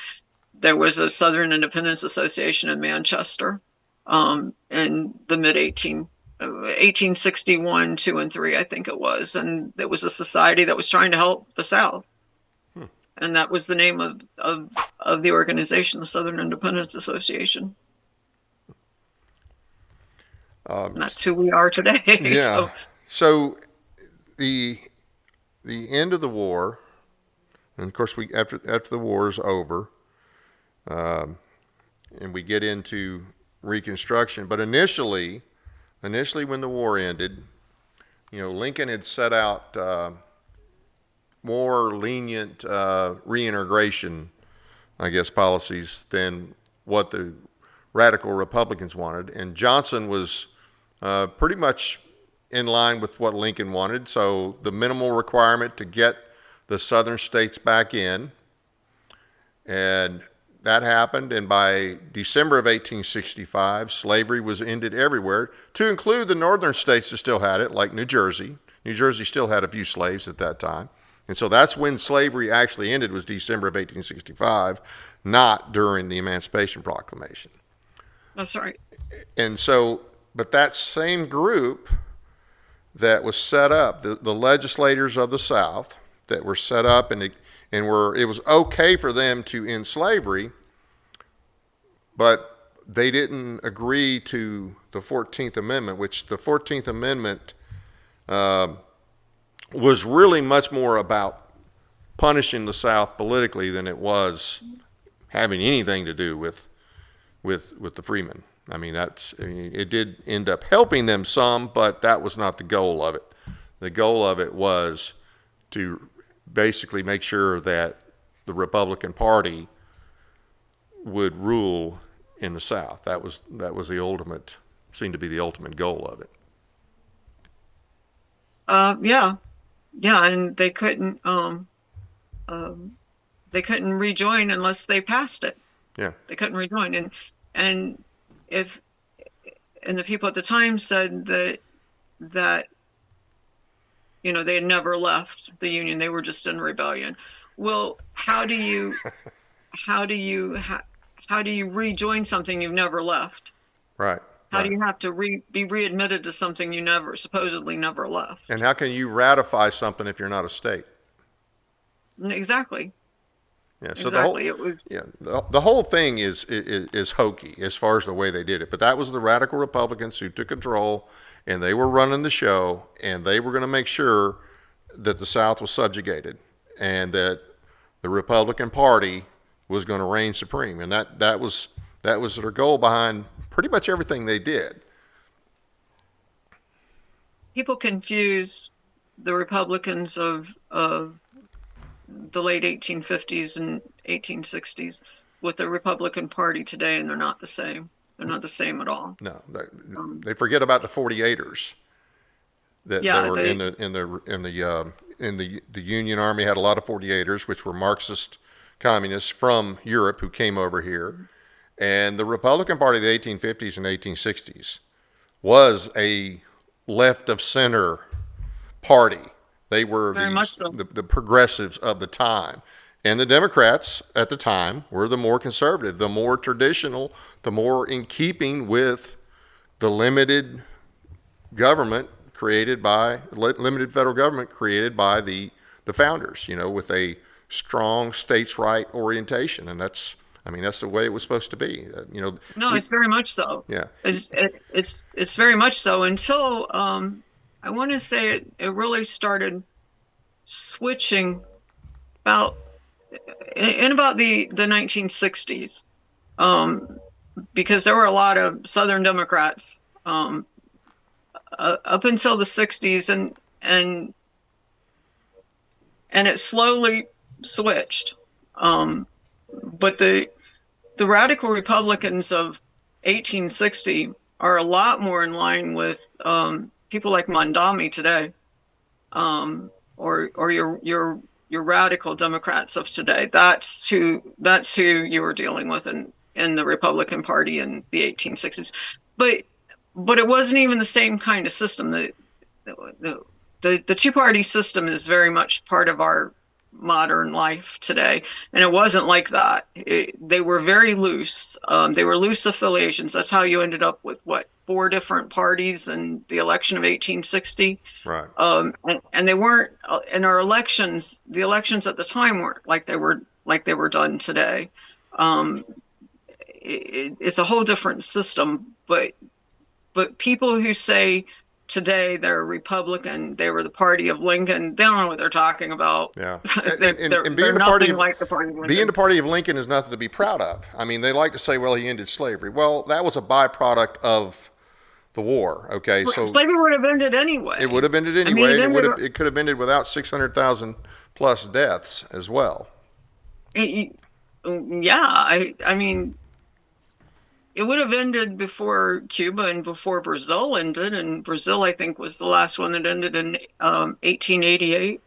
There was a Southern Independence Association in Manchester in the mid 1861, 2 and 3, I think it was. And it was a society that was trying to help the South. And that was the name of the organization, the Southern Independence Association. And that's who we are today. Yeah. So the end of the war, and of course after the war is over, and we get into Reconstruction. But initially when the war ended, Lincoln had set out more lenient reintegration, I guess, policies than what the radical Republicans wanted. And Johnson was pretty much in line with what Lincoln wanted. So the minimal requirement to get the southern states back in, and that happened. And by December of 1865, slavery was ended everywhere, to include the northern states that still had it, like New Jersey. New Jersey still had a few slaves at that time. And so that's when slavery actually ended, was December of 1865, not during the Emancipation Proclamation. That's right. And so, but that same group that was set up, the legislators of the South that were set up it was okay for them to end slavery, but they didn't agree to the 14th Amendment, which the 14th Amendment was really much more about punishing the South politically than it was having anything to do with the freemen. It did end up helping them some, but that was not the goal of it. The goal of it was to basically make sure that the Republican Party would rule in the South. That was seemed to be the ultimate goal of it. Yeah, and they couldn't rejoin unless they passed it. Yeah, they couldn't rejoin, and the people at the time said that they had never left the Union. They were just in rebellion. Well, how do you rejoin something you've never left? Right. How do you have to be readmitted to something you supposedly never left? And how can you ratify something if you're not a state? Exactly. Yeah. So exactly. the whole thing is hokey as far as the way they did it. But that was the radical Republicans who took control, and they were running the show, and they were going to make sure that the South was subjugated and that the Republican Party was going to reign supreme. And that was their goal behind pretty much everything they did. People confuse the Republicans of the late 1850s and 1860s with the Republican Party today, and they're not the same. They're not the same at all. No, they forget about the 48ers that were in the Union Army. Had a lot of 48ers, which were Marxist communists from Europe who came over here. And the Republican Party of the 1850s and 1860s was a left of center party. They were the progressives of the time. And the Democrats at the time were the more conservative, the more traditional, the more in keeping with the limited federal government created by the founders, with a strong states' right orientation. And that's I mean, that's the way it was supposed to be. No, it's very much so. Yeah. It's very much so until I want to say it really started switching about in about the 1960s, because there were a lot of Southern Democrats up until the 60s, and it slowly switched. But the radical Republicans of 1860 are a lot more in line with people like Mondami today, or your radical Democrats of today. That's who you were dealing with in the Republican Party in the 1860s. But it wasn't even the same kind of system. The two-party system is very much part of our modern life today, and it wasn't like that. They were very loose. They were loose affiliations. That's how you ended up with 4 different parties in the election of 1860. Right. And they weren't in our elections. The elections at the time weren't like they were done today. It's a whole different system. But people who say today they're Republican, they were the party of Lincoln, they don't know what they're talking about. Yeah. And being the party like the party of Lincoln. Being the party of Lincoln is nothing to be proud of. I mean, they like to say, well, he ended slavery. Well, that was a byproduct of the war. Okay. So slavery would have ended anyway. It would have ended anyway. It could have ended without 600,000 plus deaths as well. Yeah. I mean, it would have ended before Cuba and before Brazil ended, and Brazil, I think, was the last one that ended in 1888.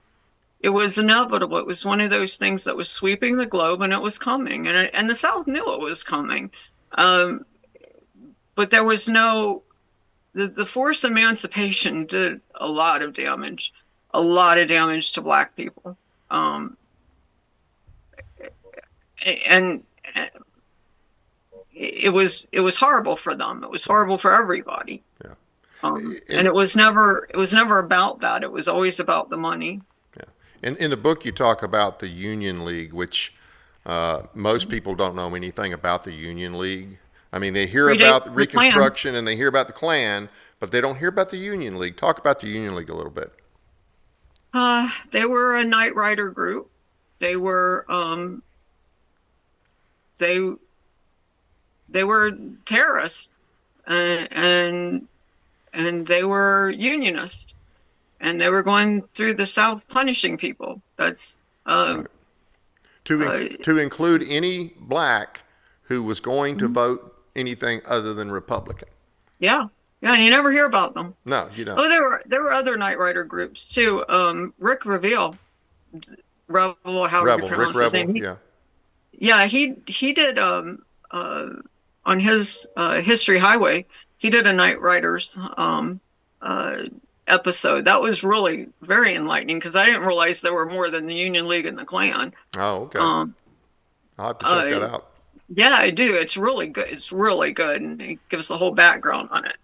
It was inevitable. It was one of those things that was sweeping the globe, and it was coming, and the South knew it was coming. But there was the forced emancipation did a lot of damage to Black people, and it was horrible for them. It was horrible for everybody. Yeah. And it was never about that. It was always about the money. Yeah. And in the book, you talk about the Union League, which most people don't know anything about the Union League. I mean, they hear about Reconstruction and they hear about the Klan, but they don't hear about the Union League. Talk about the Union League a little bit. They were a Night Rider group. They were they were terrorists, and they were Unionists, and they were going through the South punishing people. That's right. To include any Black who was going to vote anything other than Republican. Yeah, and you never hear about them. No, you don't. Oh, there were other Night Rider groups too. Rick Reveal, Revel, however you pronounce his name. He did on his History Highway, he did a Night Riders episode. That was really very enlightening, because I didn't realize there were more than the Union League and the Klan. Oh, okay. I'll have to check that out. Yeah, I do. It's really good. It's really good, and it gives the whole background on it.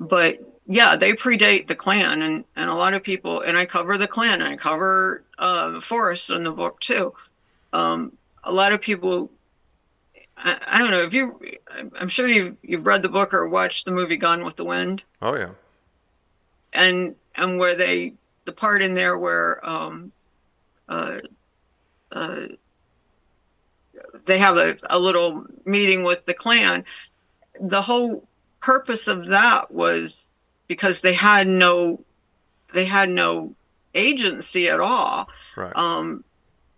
But yeah, they predate the Klan, and a lot of people, and I cover the Klan, and I cover Forrest in the book too. A lot of people, I don't know, I'm sure you've read the book or watched the movie Gone with the Wind. Oh yeah. And where the part in there where they have a little meeting with the Klan. The whole purpose of that was because they had no agency at all. Right.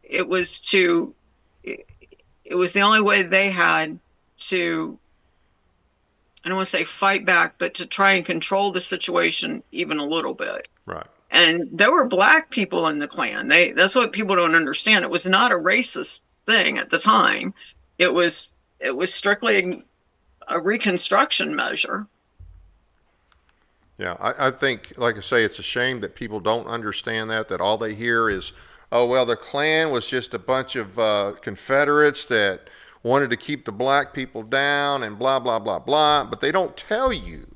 It was the only way they had to, I don't want to say fight back, but to try and control the situation even a little bit. Right. And there were Black people in the Klan. That's what people don't understand. It was not a racist thing at the time. It was strictly a Reconstruction measure. Yeah, I think, like I say, it's a shame that people don't understand that all they hear is, oh, well, the Klan was just a bunch of Confederates that wanted to keep the Black people down and blah, blah, blah, blah. But they don't tell you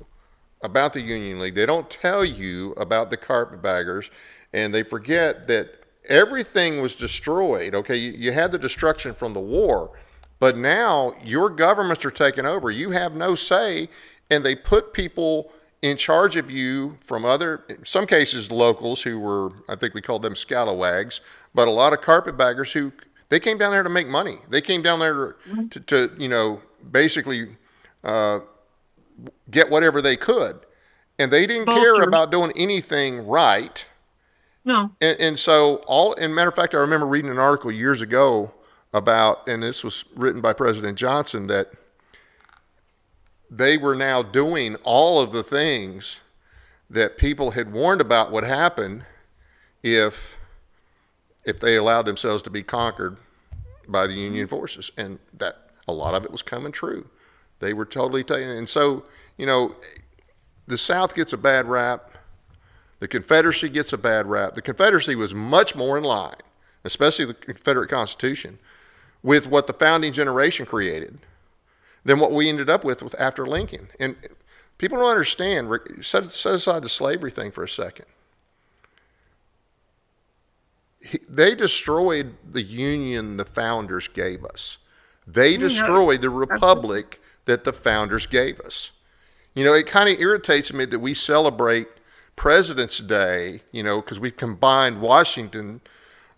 about the Union League. They don't tell you about the carpetbaggers. And they forget that everything was destroyed. Okay, you had the destruction from the war, but now your governments are taking over. You have no say, and they put people in charge of you from other, in some cases, locals who were, I think we called them scalawags, but a lot of carpetbaggers who, they came down there to make money. They came down there to basically get whatever they could. And they didn't care about doing anything right. No. And so and matter of fact, I remember reading an article years ago about, and this was written by President Johnson, that they were now doing all of the things that people had warned about would happen if they allowed themselves to be conquered by the Union forces. And that a lot of it was coming true. They were totally taking it. And so, the South gets a bad rap. The Confederacy gets a bad rap. The Confederacy was much more in line, especially the Confederate Constitution, with what the founding generation created than what we ended up with after Lincoln. And people don't understand. Set aside the slavery thing for a second. They destroyed the Union the founders gave us. They destroyed the republic that the founders gave us. It kind of irritates me that we celebrate President's Day, because we've combined Washington's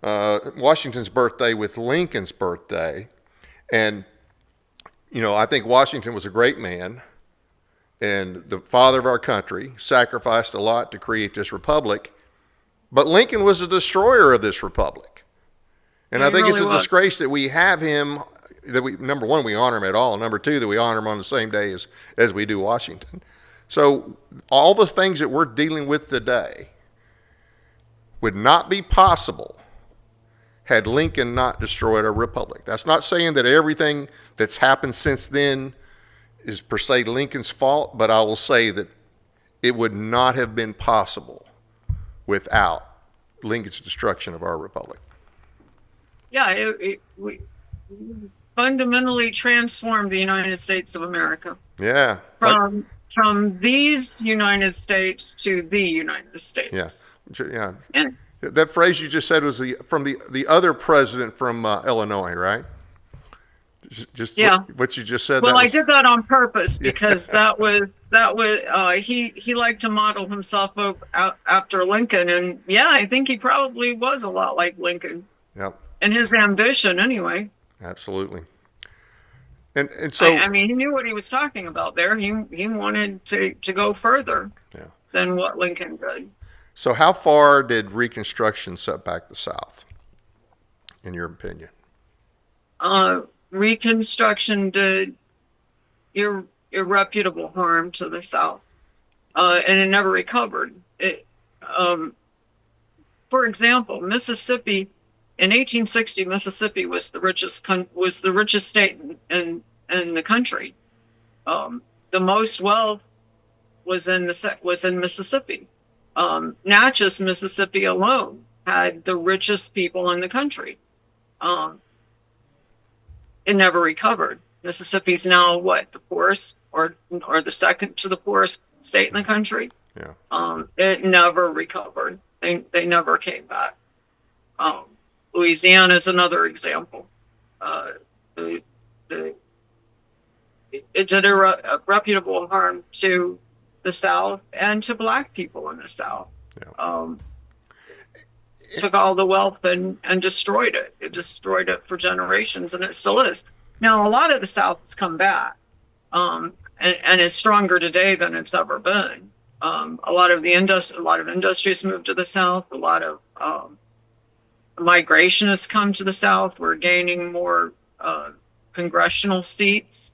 birthday with Lincoln's birthday. And, I think Washington was a great man and the father of our country, sacrificed a lot to create this republic. But Lincoln was a destroyer of this republic. And I think it's a disgrace that we have him, number one, we honor him at all. Number two, that we honor him on the same day as we do Washington. So all the things that we're dealing with today would not be possible had Lincoln not destroyed our republic. That's not saying that everything that's happened since then is per se Lincoln's fault, but I will say that it would not have been possible without Lincoln's destruction of our republic. Yeah, we fundamentally transformed the United States of America. Yeah. From these United States to the United States. Yeah. And that phrase you just said was from the other president from Illinois, right? Just what you just said. Well, I did that on purpose because that was he liked to model himself after Lincoln, and I think he probably was a lot like Lincoln. Yep. And his ambition, anyway. Absolutely. And so I mean, he knew what he was talking about there. He wanted to go further than what Lincoln did. So how far did Reconstruction set back the South, in your opinion? Reconstruction did irreputable harm to the South, and it never recovered. For example, Mississippi. In 1860, Mississippi was the richest state in the country. The most wealth was in Mississippi. Natchez, Mississippi alone had the richest people in the country. It never recovered. Mississippi's now the poorest or the second to the poorest state in the country. Yeah. It never recovered. They never came back. Louisiana is another example. It did irreputable harm to the South and to Black people in the South. Yeah. Took all the wealth and destroyed it. It destroyed it for generations, and it still is. Now, a lot of the South has come back, and is stronger today than it's ever been. A lot of industries moved to the South. A lot of migration has come to the South. We're gaining more congressional seats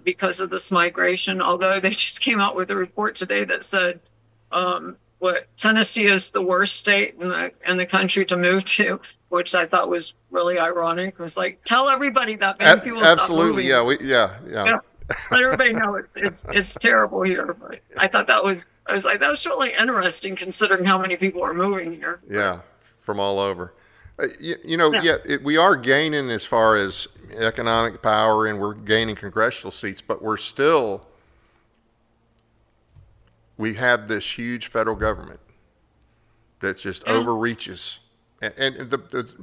because of this migration. Although they just came out with a report today that said Tennessee is the worst state in the country to move to, which I thought was really ironic. It was like, tell everybody that. People absolutely, yeah. Let everybody know it's terrible here. But I thought that was really interesting considering how many people are moving here. Yeah. From all over. We are gaining as far as economic power, and we're gaining congressional seats, but we have this huge federal government that just overreaches And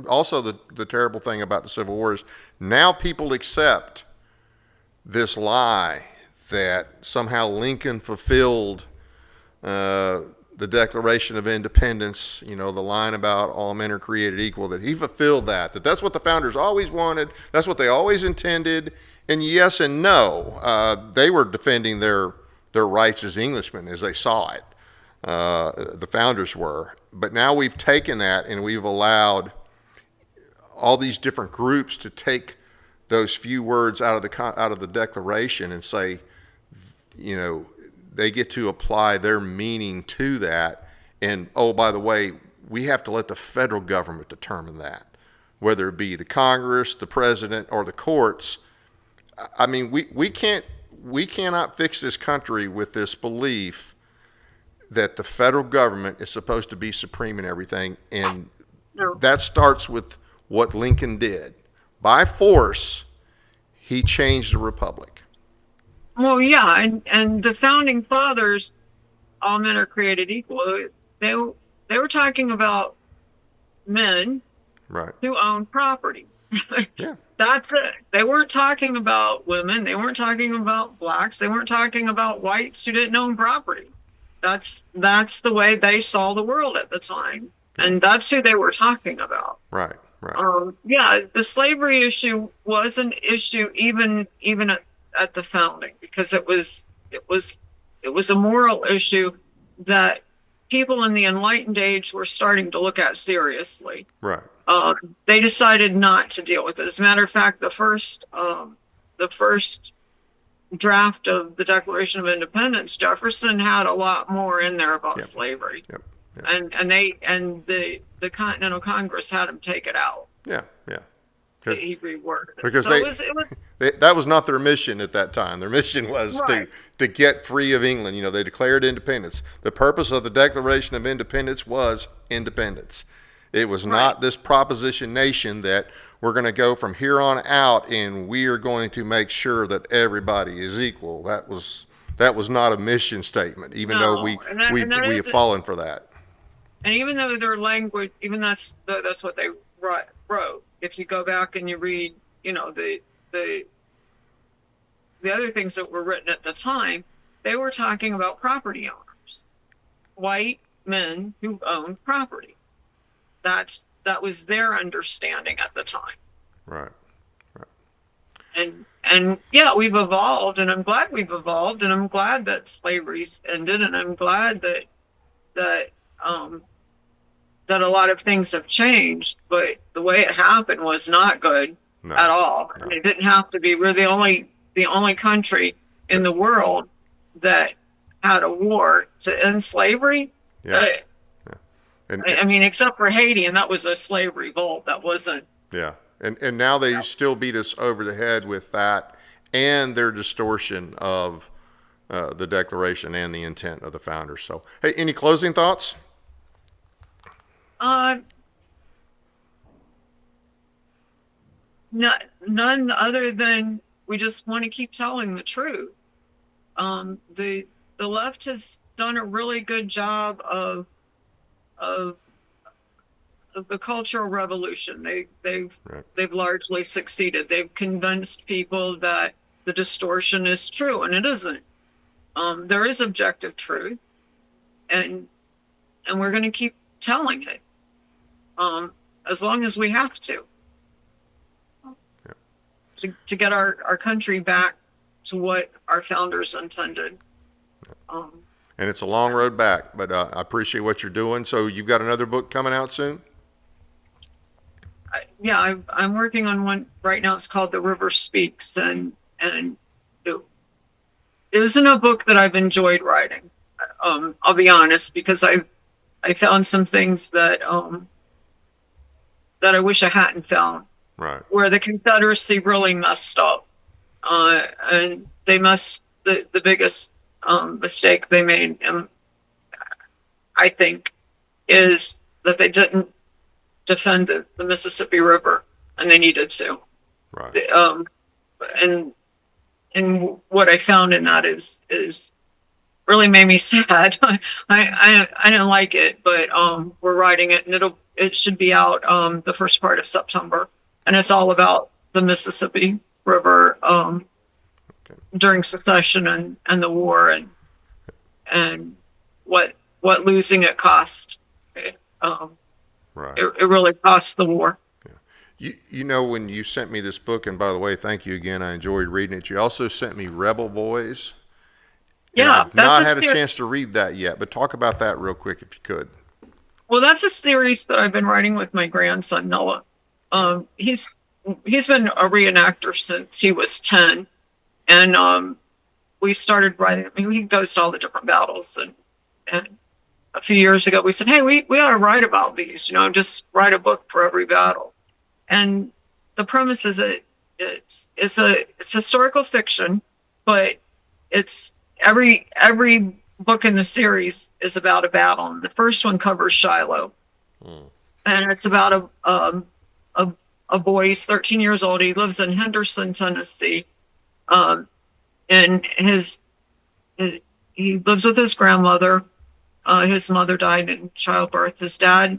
also the terrible thing about the Civil War is now people accept this lie that somehow Lincoln fulfilled the Declaration of Independence, the line about all men are created equal, that he fulfilled that's what the founders always wanted, that's what they always intended. And yes and no, they were defending their rights as Englishmen as they saw it. The founders were. But now we've taken that and we've allowed all these different groups to take those few words out of the Declaration and say, they get to apply their meaning to that. And, oh, by the way, we have to let the federal government determine that, whether it be the Congress, the president, or the courts. I mean, we cannot fix this country with this belief that the federal government is supposed to be supreme in everything. And that starts with what Lincoln did. By force, he changed the republic. Well, yeah, and the founding fathers, all men are created equal. They were talking about men who own property. Yeah. That's it. They weren't talking about women. They weren't talking about blacks. They weren't talking about whites who didn't own property. That's the way they saw the world at the time, and that's who they were talking about. Right. Yeah, the slavery issue was an issue even at the founding, because it was a moral issue that people in the Enlightened Age were starting to look at seriously. Right. They decided not to deal with it. As a matter of fact, the first draft of the Declaration of Independence, Jefferson had a lot more in there about slavery. Yep. And the Continental Congress had him take it out. Yeah. He reworded it. Because so that was not their mission at that time. Their mission was to get free of England. They declared independence. The purpose of the Declaration of Independence was independence. It was not this proposition nation that we're going to go from here on out and we are going to make sure that everybody is equal. That was not a mission statement, even though we have fallen for that. And even though their language, even that's what they wrote. If you go back and you read, the other things that were written at the time, they were talking about property owners, white men who owned property. That was their understanding at the time. Right. And yeah, we've evolved, and I'm glad we've evolved, and I'm glad that slavery's ended, and I'm glad that a lot of things have changed, but the way it happened was not good at all. No. It didn't have to be. We're the only country in the world that had a war to end slavery. Yeah. I mean, except for Haiti, and that was a slave revolt. That wasn't. Yeah. And now they still beat us over the head with that and their distortion of the Declaration and the intent of the founders. So, hey, any closing thoughts? None other than we just want to keep telling the truth. The left has done a really good job of the Cultural Revolution. They've largely succeeded. They've convinced people that the distortion is true, and it isn't. There is objective truth, and we're going to keep telling it as long as we have to get our country back to what our founders intended. And it's a long road back, but I appreciate what you're doing. So you've got another book coming out soon? I'm working on one right now. It's called The River Speaks, and it isn't a book that I've enjoyed writing. I'll be honest, because I found some things that I wish I hadn't found. Right. Where the Confederacy really messed up, and the biggest mistake they made, I think, is that they didn't defend the Mississippi River, and they needed to. Right. And what I found in that is really made me sad. I didn't like it, but we're writing it, and it should be out the first part of September, and it's all about the Mississippi River during secession and the war, and what losing it cost. Right. It really cost the war. You know, when you sent me this book, and by the way, thank you again, I enjoyed reading it. You also sent me Rebel Boys. And Yeah, I've not had a chance to read that yet, but talk about that real quick if you could. Well, that's a series that I've been writing with my grandson Noah. He's been a reenactor since he was 10, and we started writing. I mean, he goes to all the different battles, and a few years ago we said, hey, we ought to write about these. Just write a book for every battle. And the premise is that it's historical fiction, but it's every book in the series is about a battle. And the first one covers Shiloh, and it's about a boy. He's 13 years old. He lives in Henderson, Tennessee, and he lives with his grandmother. His mother died in childbirth. His dad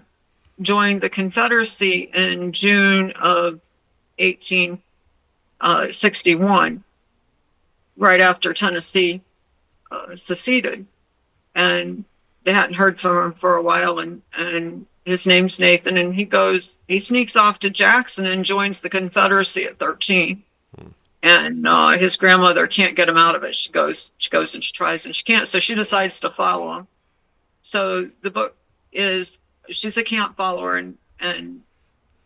joined the Confederacy in June of 1861, right after Tennessee seceded, and they hadn't heard from him for a while. And his name's Nathan, and he sneaks off to Jackson and joins the Confederacy at 13. And his grandmother can't get him out of it. She goes and she tries and she can't, so she decides to follow him. So the book is, she's a camp follower, and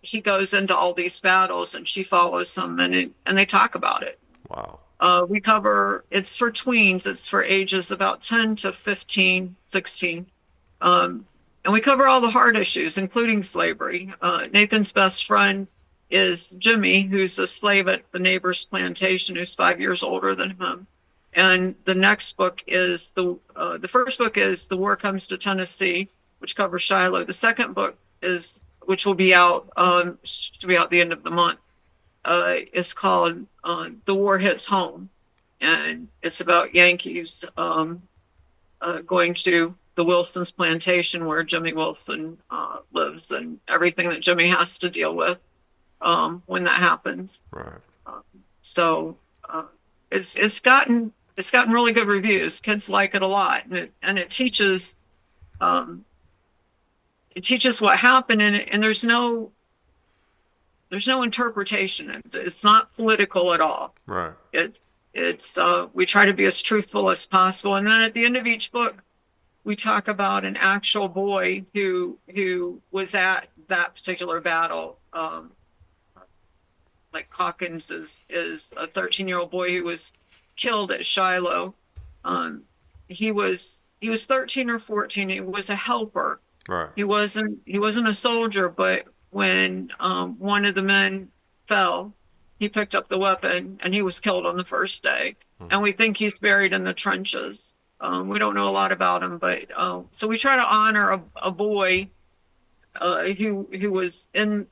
he goes into all these battles and she follows him, and they talk about it. Wow. We cover, it's for tweens, it's for ages about 10 to 15, 16. And we cover all the hard issues, including slavery. Nathan's best friend is Jimmy, who's a slave at the neighbor's plantation, who's 5 years older than him. And the next book is the first book is The War Comes to Tennessee, which covers Shiloh. The second book is, which will be out the end of the month, is called The War Hits Home, and it's about Yankees going to the Wilson's plantation where Jimmy Wilson lives, and everything that Jimmy has to deal with when that happens. Right. So it's gotten really good reviews. Kids like it a lot, and it teaches what happened, and there's no interpretation. It's not political at all. Right. It's we try to be as truthful as possible, and then at the end of each book, we talk about an actual boy who was at that particular battle. Like Hawkins is a 13-year-old boy who was killed at Shiloh. He was 13 or 14. He was a helper. Right. He wasn't a soldier, but when one of the men fell, he picked up the weapon and he was killed on the first day. And we think he's buried in the trenches. We don't know a lot about him, but so we try to honor a boy who was in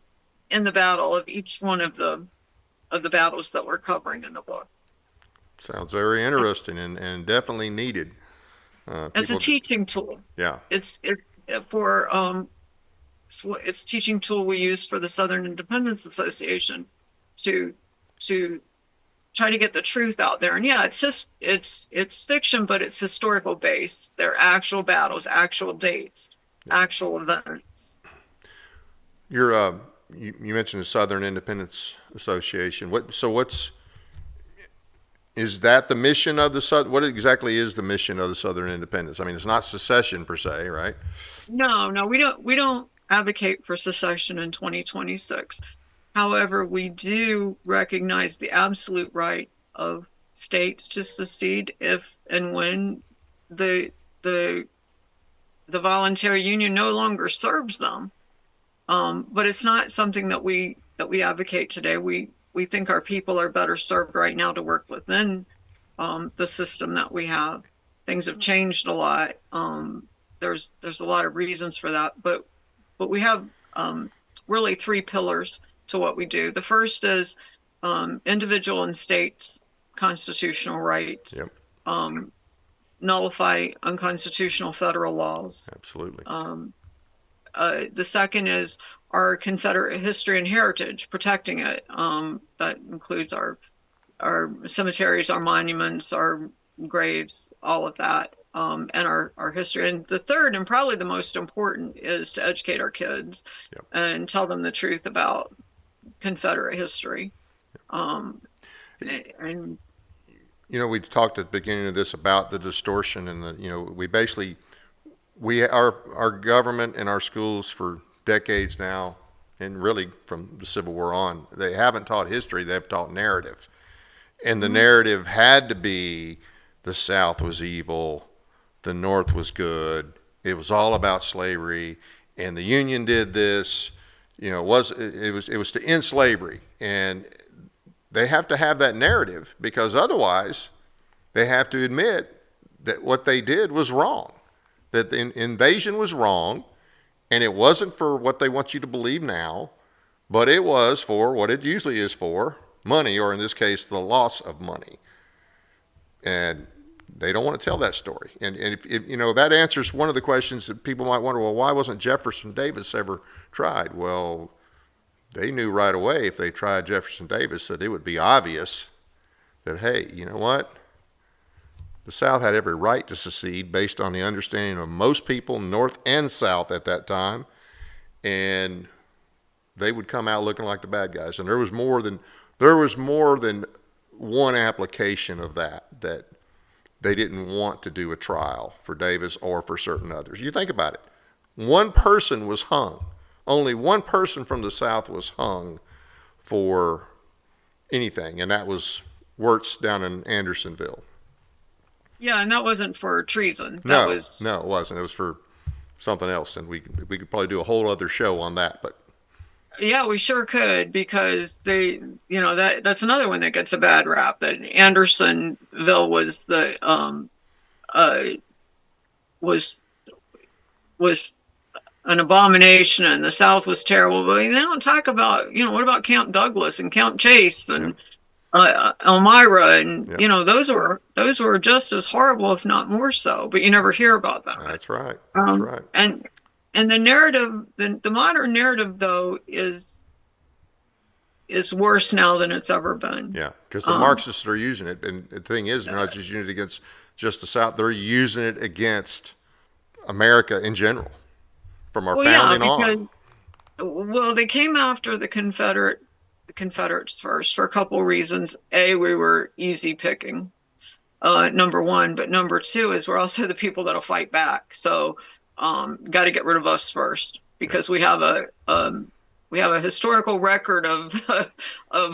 the battle of each one of the battles that we're covering in the book. Sounds very interesting and definitely needed. As a teaching tool. Yeah. It's for it's a teaching tool we use for the Southern Independence Association to try to get the truth out there. And yeah, it's fiction, but it's historical based. They're actual battles, actual dates, actual events. You mentioned the Southern Independence Association. Is that the mission of the Southern? What exactly is the mission of the Southern Independence? I mean, it's not secession per se, right? No, we don't advocate for secession in 2026. However, we do recognize the absolute right of states to secede if and when the voluntary union no longer serves them. But it's not something that we advocate today. We think our people are better served right now to work within the system that we have. Things have changed a lot. There's a lot of reasons for that, but we have really three pillars to what we do. The first is individual and states' constitutional rights. Yep. Nullify unconstitutional federal laws. Absolutely. The second is our Confederate history and heritage, protecting it. That includes our cemeteries, our monuments, our graves, all of that, and our history. And the third, and probably the most important, is to educate our kids and tell them the truth about Confederate history. And we talked at the beginning of this about the distortion and our government and our schools for decades now, and really from the Civil War on, they haven't taught history, they've taught narrative. And the narrative had to be the South was evil, the North was good, it was all about slavery, and the Union did this. It was to end slavery, and they have to have that narrative, because otherwise they have to admit that what they did was wrong, that the invasion was wrong, and it wasn't for what they want you to believe now, but it was for what it usually is for, money, or in this case, the loss of money. And they don't want to tell that story. And if that answers one of the questions that people might wonder, well, why wasn't Jefferson Davis ever tried? Well, they knew right away if they tried Jefferson Davis that it would be obvious that, hey, you know what? The South had every right to secede based on the understanding of most people, North and South at that time, and they would come out looking like the bad guys. And there was more than one application of that they didn't want to do a trial for Davis or for certain others. You think about it. One person was hung. Only one person from the South was hung for anything, and that was Wirtz down in Andersonville. Yeah, and that wasn't for treason. No, it wasn't. It was for something else, and we could probably do a whole other show on that. But yeah, we sure could, because that's another one that gets a bad rap. That Andersonville was the was an abomination, and the South was terrible. But they don't talk about, what about Camp Douglas and Camp Chase and Elmira, and those were just as horrible, if not more so. But you never hear about that. That's right. That's right. And the narrative, the modern narrative, though, is worse now than it's ever been. Yeah, because the Marxists are using it, and the thing is, they're not just using it against just the South; they're using it against America in general, from our founding on. Well, they came after the Confederates first for a couple of reasons. A, we were easy picking, number one, but number two is we're also the people that'll fight back. So. Got to get rid of us first, because we have a historical record of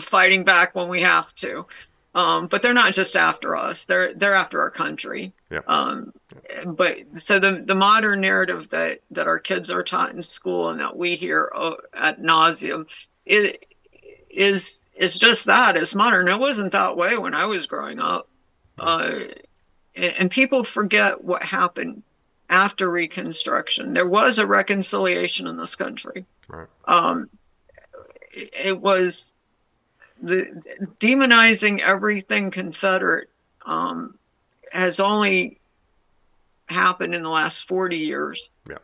fighting back when we have to. But they're not just after us; they're after our country. Yeah. But so the modern narrative that our kids are taught in school and that we hear ad nauseum is just that. It's modern. It wasn't that way when I was growing up, and people forget what happened after Reconstruction. There was a reconciliation in this country. Right. It was the demonizing everything Confederate has only happened in the last 40 years. Yeah.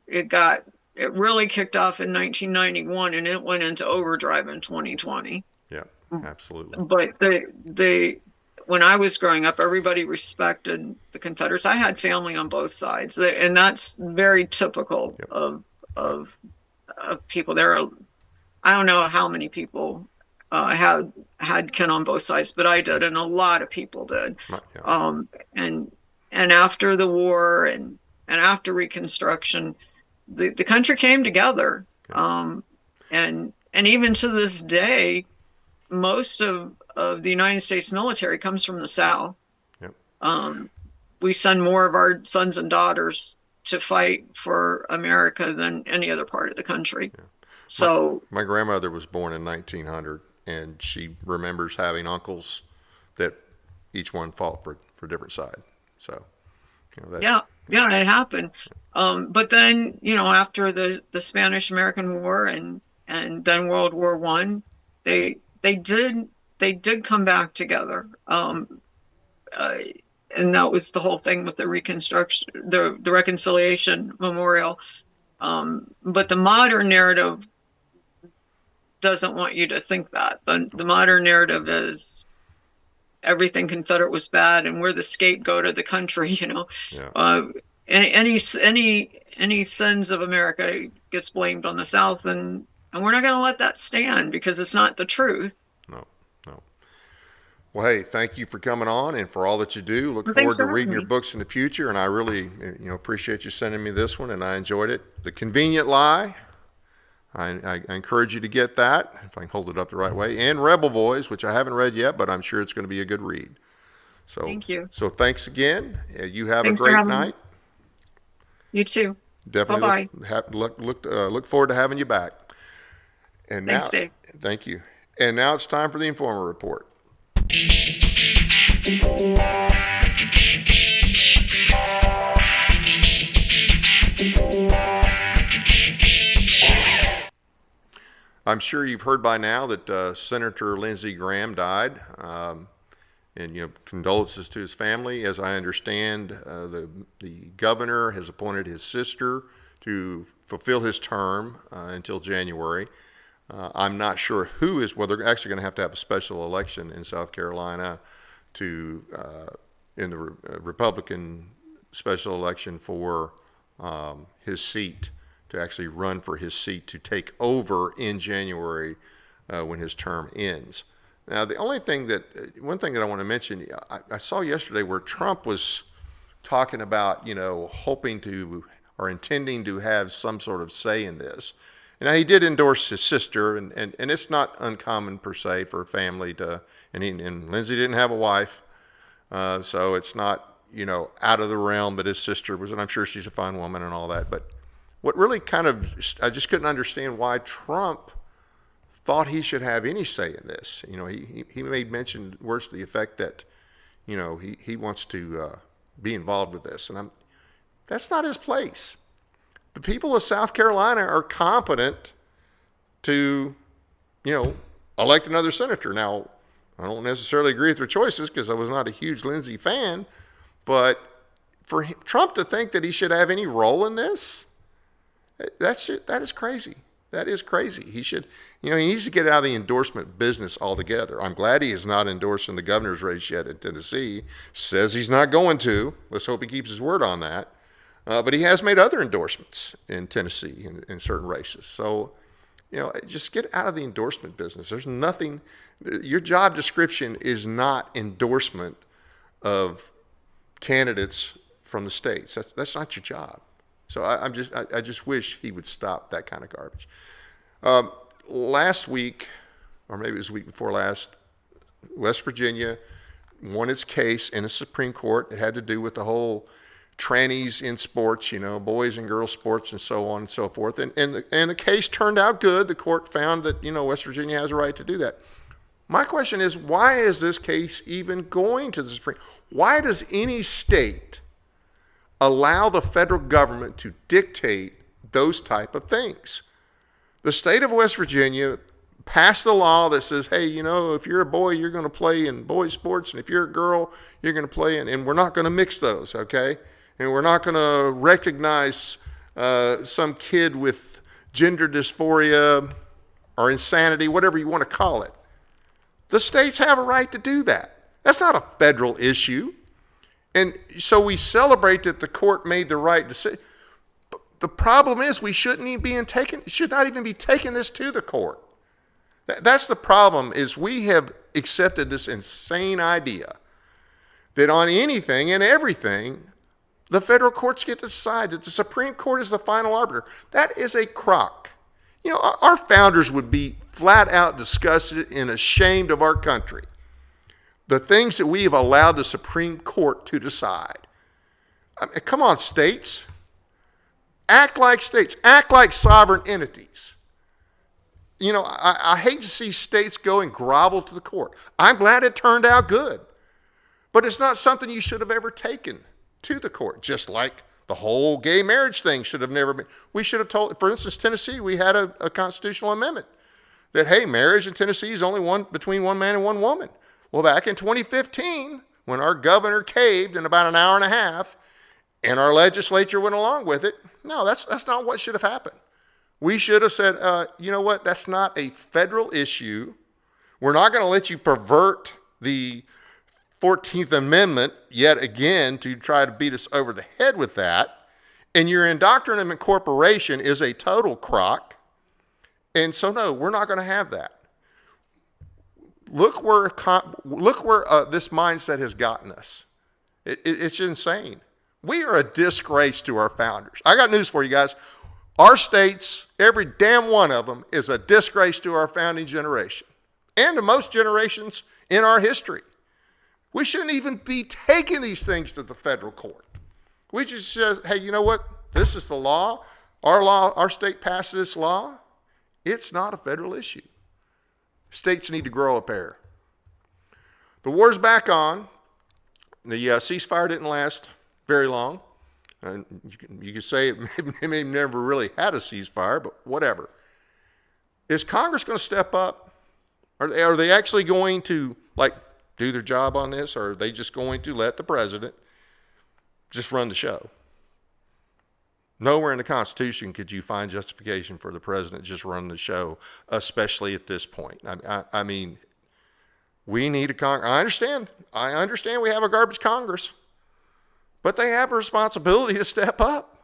It really kicked off in 1991, and it went into overdrive in 2020. Yeah, absolutely. But when I was growing up, everybody respected the Confederates. I had family on both sides, and that's very typical of people. I don't know how many people had kin on both sides, but I did, and a lot of people did. Yeah. And after the war and after Reconstruction, the country came together. Yeah. And even to this day, most of the United States military comes from the South. Yep. We send more of our sons and daughters to fight for America than any other part of the country. Yeah. So my grandmother was born in 1900, and she remembers having uncles that each one fought for a different side. So, yeah, it happened. But then, after the Spanish-American War and then World War I, they did come back together. And that was the whole thing with the Reconstruction, the Reconciliation Memorial. But the modern narrative doesn't want you to think that. The modern narrative is everything Confederate was bad, and we're the scapegoat of the country. Yeah. Any sins of America gets blamed on the South, and we're not going to let that stand because it's not the truth. No, no. Well, hey, thank you for coming on and for all that you do. Look Well, forward thanks to for reading having your me. books in the future, and I really, appreciate you sending me this one, and I enjoyed it. The Convenient Lie, I encourage you to get that, if I can hold it up the right way, and Rebel Boys, which I haven't read yet, but I'm sure it's going to be a good read. So, Thank you. So thanks again. You have Thanks a for great having me. night. You too. Definitely Bye-bye. look forward to having you back. And now, Thanks, Dave. thank you. And now it's time for the Informer Report. I'm sure you've heard by now that Senator Lindsey Graham died, and condolences to his family. As I understand, the governor has appointed his sister to fulfill his term until January. I'm not sure well, they're actually going to have a special election in South Carolina in the Republican special election for his seat, to actually run for his seat to take over in January when his term ends. Now, one thing that I want to mention, I saw yesterday where Trump was talking about, hoping to or intending to have some sort of say in this. And he did endorse his sister, and it's not uncommon per se for a family to, and Lindsey didn't have a wife, so it's not, out of the realm that his sister was, and I'm sure she's a fine woman and all that. But what really I just couldn't understand why Trump thought he should have any say in this. He made mention words to the effect that, he wants to be involved with this, and that's not his place. The people of South Carolina are competent to, elect another senator. Now, I don't necessarily agree with their choices because I was not a huge Lindsey fan, but for Trump to think that he should have any role in this, that is crazy. That is crazy. He should, he needs to get out of the endorsement business altogether. I'm glad he is not endorsing the governor's race yet in Tennessee. Says he's not going to. Let's hope he keeps his word on that. But he has made other endorsements in Tennessee in certain races. So, just get out of the endorsement business. There's nothing, your job description is not endorsement of candidates from the states. That's not your job. So I just wish he would stop that kind of garbage. Last week, or maybe it was the week before last, West Virginia won its case in the Supreme Court. It had to do with the whole trannies in sports, boys and girls sports and so on and so forth. And the case turned out good. The court found that, West Virginia has a right to do that. My question is, why is this case even going to the Supreme Court? Why does any state allow the federal government to dictate those type of things? The state of West Virginia passed a law that says, hey, if you're a boy, you're going to play in boys sports, and if you're a girl, you're going to play in, and we're not going to mix those, okay? And we're not going to recognize some kid with gender dysphoria or insanity, whatever you want to call it. The states have a right to do that. That's not a federal issue. And so we celebrate that the court made the right decision. The problem is we should not even be taking this to the court. That's the problem, is we have accepted this insane idea that on anything and everything, the federal courts get to decide, that the Supreme Court is the final arbiter. That is a crock. Our founders would be flat out disgusted and ashamed of our country. The things that we have allowed the Supreme Court to decide. I mean, come on, states. Act like states. Act like sovereign entities. I hate to see states go and grovel to the court. I'm glad it turned out good. But it's not something you should have ever taken to the court, just like the whole gay marriage thing should have never been. We should have told, for instance, Tennessee, we had a constitutional amendment that, hey, marriage in Tennessee is only between one man and one woman. Well, back in 2015, when our governor caved in about an hour and a half, and our legislature went along with it, No, that's not what should have happened. We should have said, you know what? That's not a federal issue. We're not going to let you pervert the 14th Amendment yet again to try to beat us over the head with that. And your indoctrination of incorporation is a total crock. And so, no, we're not going to have that. Look where this mindset has gotten us. It's insane. We are a disgrace to our founders. I got news for you guys. Our states, every damn one of them, is a disgrace to our founding generation and to most generations in our history. We shouldn't even be taking these things to the federal court. We just say, hey, you know what? This is the law. Our state passed this law. It's not a federal issue. States need to grow a pair. The war's back on. The ceasefire didn't last very long. And you could say it may never really had a ceasefire, but whatever. Is Congress going to step up? Are they actually going to do their job on this, or are they just going to let the president just run the show? Nowhere in the Constitution could you find justification for the president just running the show, especially at this point. I mean, we need a Congress. I understand we have a garbage Congress, but they have a responsibility to step up.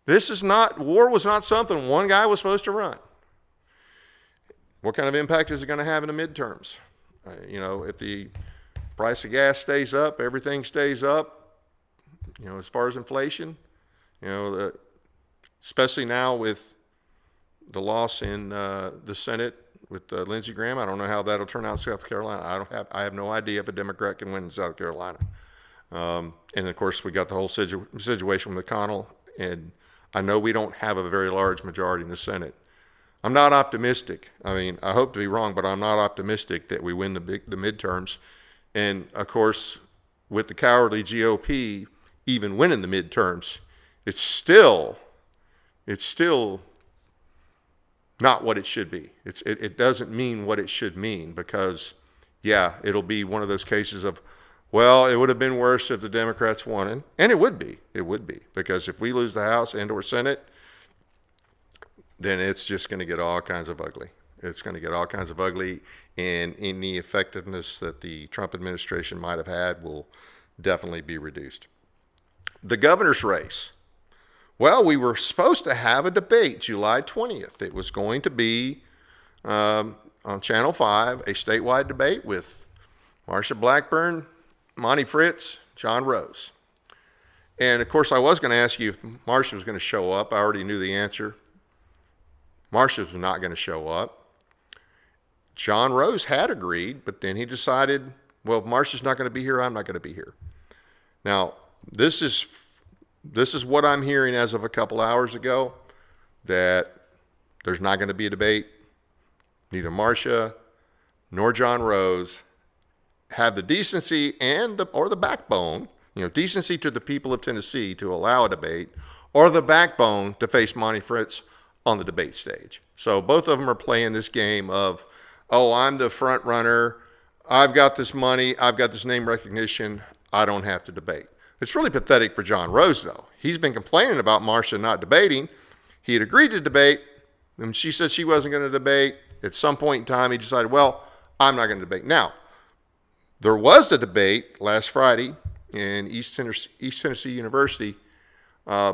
War was not something one guy was supposed to run. What kind of impact is it going to have in the midterms? If the price of gas stays up, everything stays up, as far as inflation, especially now with the loss in the Senate with Lindsey Graham. I don't know how that'll turn out in South Carolina. I have no idea if a Democrat can win in South Carolina. And of course, we got the whole situation with McConnell, and I know we don't have a very large majority in the Senate. I'm not optimistic. I mean, I hope to be wrong, but I'm not optimistic that we win the midterms. And of course, with the cowardly GOP even winning the midterms, it's still not what it should be. It doesn't mean what it should mean, because, yeah, it'll be one of those cases of, well, it would have been worse if the Democrats won. And it would be, because if we lose the House and or Senate, then it's just going to get all kinds of ugly. It's going to get all kinds of ugly, and any effectiveness that the Trump administration might have had will definitely be reduced. The governor's race. Well, we were supposed to have a debate July 20th. It was going to be on Channel 5, a statewide debate with Marsha Blackburn, Monty Fritz, John Rose. And, of course, I was going to ask you if Marsha was going to show up. I already knew the answer. Marsha was not going to show up. John Rose had agreed, but then he decided, well, if Marsha's not going to be here, I'm not going to be here. Now, this is what I'm hearing as of a couple hours ago, that there's not going to be a debate. Neither Marsha nor John Rose have the decency or the backbone, decency to the people of Tennessee to allow a debate, or the backbone to face Monty Fritz on the debate stage. So both of them are playing this game of, oh, I'm the front runner, I've got this money, I've got this name recognition, I don't have to debate. It's really pathetic for John Rose, though. He's been complaining about Marsha not debating. He had agreed to debate, and she said she wasn't going to debate. At some point in time, he decided, well, I'm not going to debate. Now, there was a debate last Friday in East Tennessee University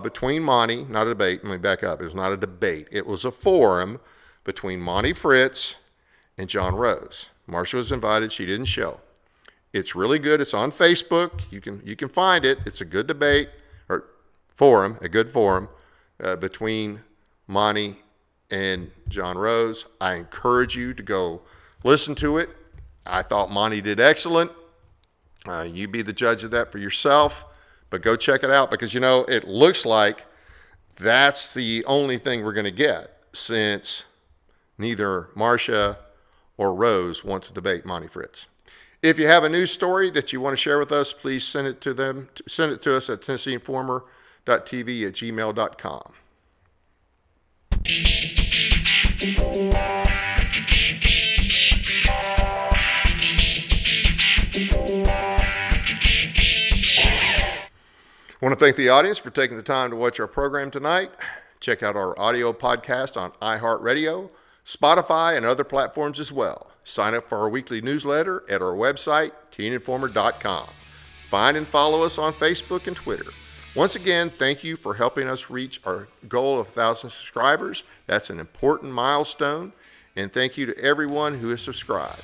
between Monty, not a debate, let me back up. It was not a debate. It was a forum between Monty Fritz and John Rose. Marsha was invited. She didn't show. It's really good. It's on Facebook. You can find it. It's a good debate or forum, a good forum between Monty and John Rose. I encourage you to go listen to it. I thought Monty did excellent. You be the judge of that for yourself, but go check it out, because, it looks like that's the only thing we're going to get, since neither Marsha or Rose want to debate Monty Fritz. If you have a news story that you want to share with us, please send it to us at tennesseeinformer.tv@gmail.com. I want to thank the audience for taking the time to watch our program tonight. Check out our audio podcast on iHeartRadio, Spotify, and other platforms as well. Sign up for our weekly newsletter at our website, teeninformer.com. Find and follow us on Facebook and Twitter. Once again, thank you for helping us reach our goal of 1,000 subscribers. That's an important milestone. And thank you to everyone who has subscribed.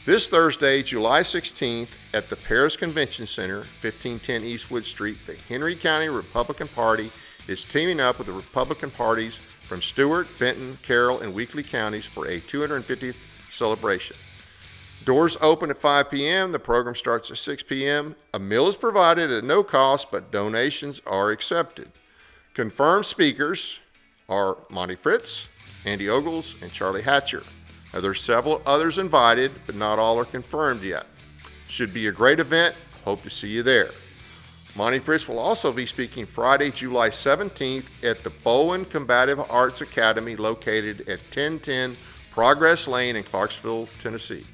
This Thursday, July 16th, at the Paris Convention Center, 1510 East Wood Street, the Henry County Republican Party is teaming up with the Republican parties from Stewart, Benton, Carroll, and Weakley counties for a 250th celebration. Doors open at 5 p.m. The program starts at 6 p.m. A meal is provided at no cost, but donations are accepted. Confirmed speakers are Monty Fritz, Andy Ogles, and Charlie Hatcher. Now, there's several others invited, but not all are confirmed yet. Should be a great event. Hope to see you there. Monty Fritz will also be speaking Friday, July 17th at the Bowen Combative Arts Academy located at 1010 Progress Lane in Clarksville, Tennessee.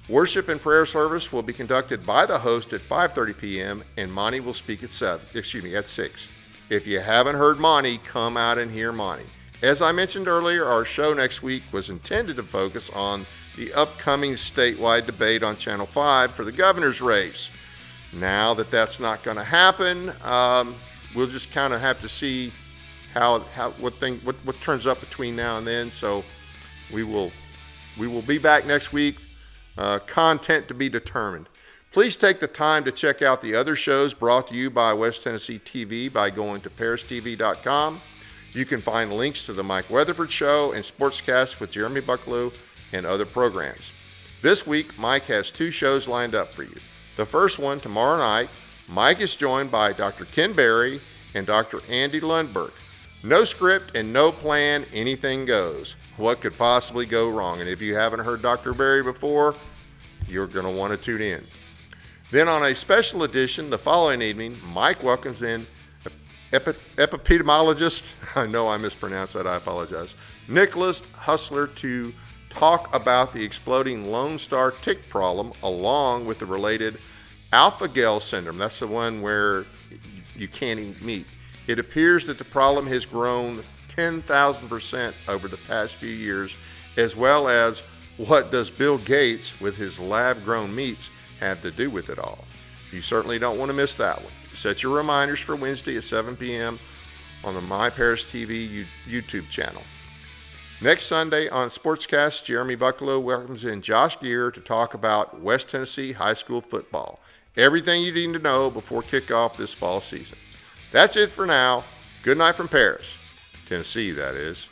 Worship and prayer service will be conducted by the host at 5:30 p.m. and Monty will speak at 6. If you haven't heard Monty, come out and hear Monty. As I mentioned earlier, our show next week was intended to focus on the upcoming statewide debate on Channel 5 for the governor's race. Now that that's not going to happen, we'll just kind of have to see what turns up between now and then. So we will be back next week. Content to be determined. Please take the time to check out the other shows brought to you by West Tennessee TV by going to paristv.com. You can find links to the Mike Weatherford Show and Sportscast with Jeremy Bucklew and other programs. This week, Mike has 2 shows lined up for you. The first one, tomorrow night, Mike is joined by Dr. Ken Berry and Dr. Andy Lundberg. No script and no plan, anything goes. What could possibly go wrong? And if you haven't heard Dr. Berry before, you're going to want to tune in. Then on a special edition the following evening, Mike welcomes in epidemiologist, I know I mispronounced that, I apologize, Nicholas Hustler to talk about the exploding Lone Star tick problem along with the related alpha-gal syndrome. That's the one where you can't eat meat. It appears that the problem has grown 10,000% over the past few years, as well as what does Bill Gates with his lab-grown meats have to do with it all. You certainly don't want to miss that one. Set your reminders for Wednesday at 7 p.m. on the My Paris TV YouTube channel. Next Sunday on Sportscast, Jeremy Bucklew welcomes in Josh Gear to talk about West Tennessee high school football. Everything you need to know before kickoff this fall season. That's it for now. Good night from Paris, Tennessee, that is.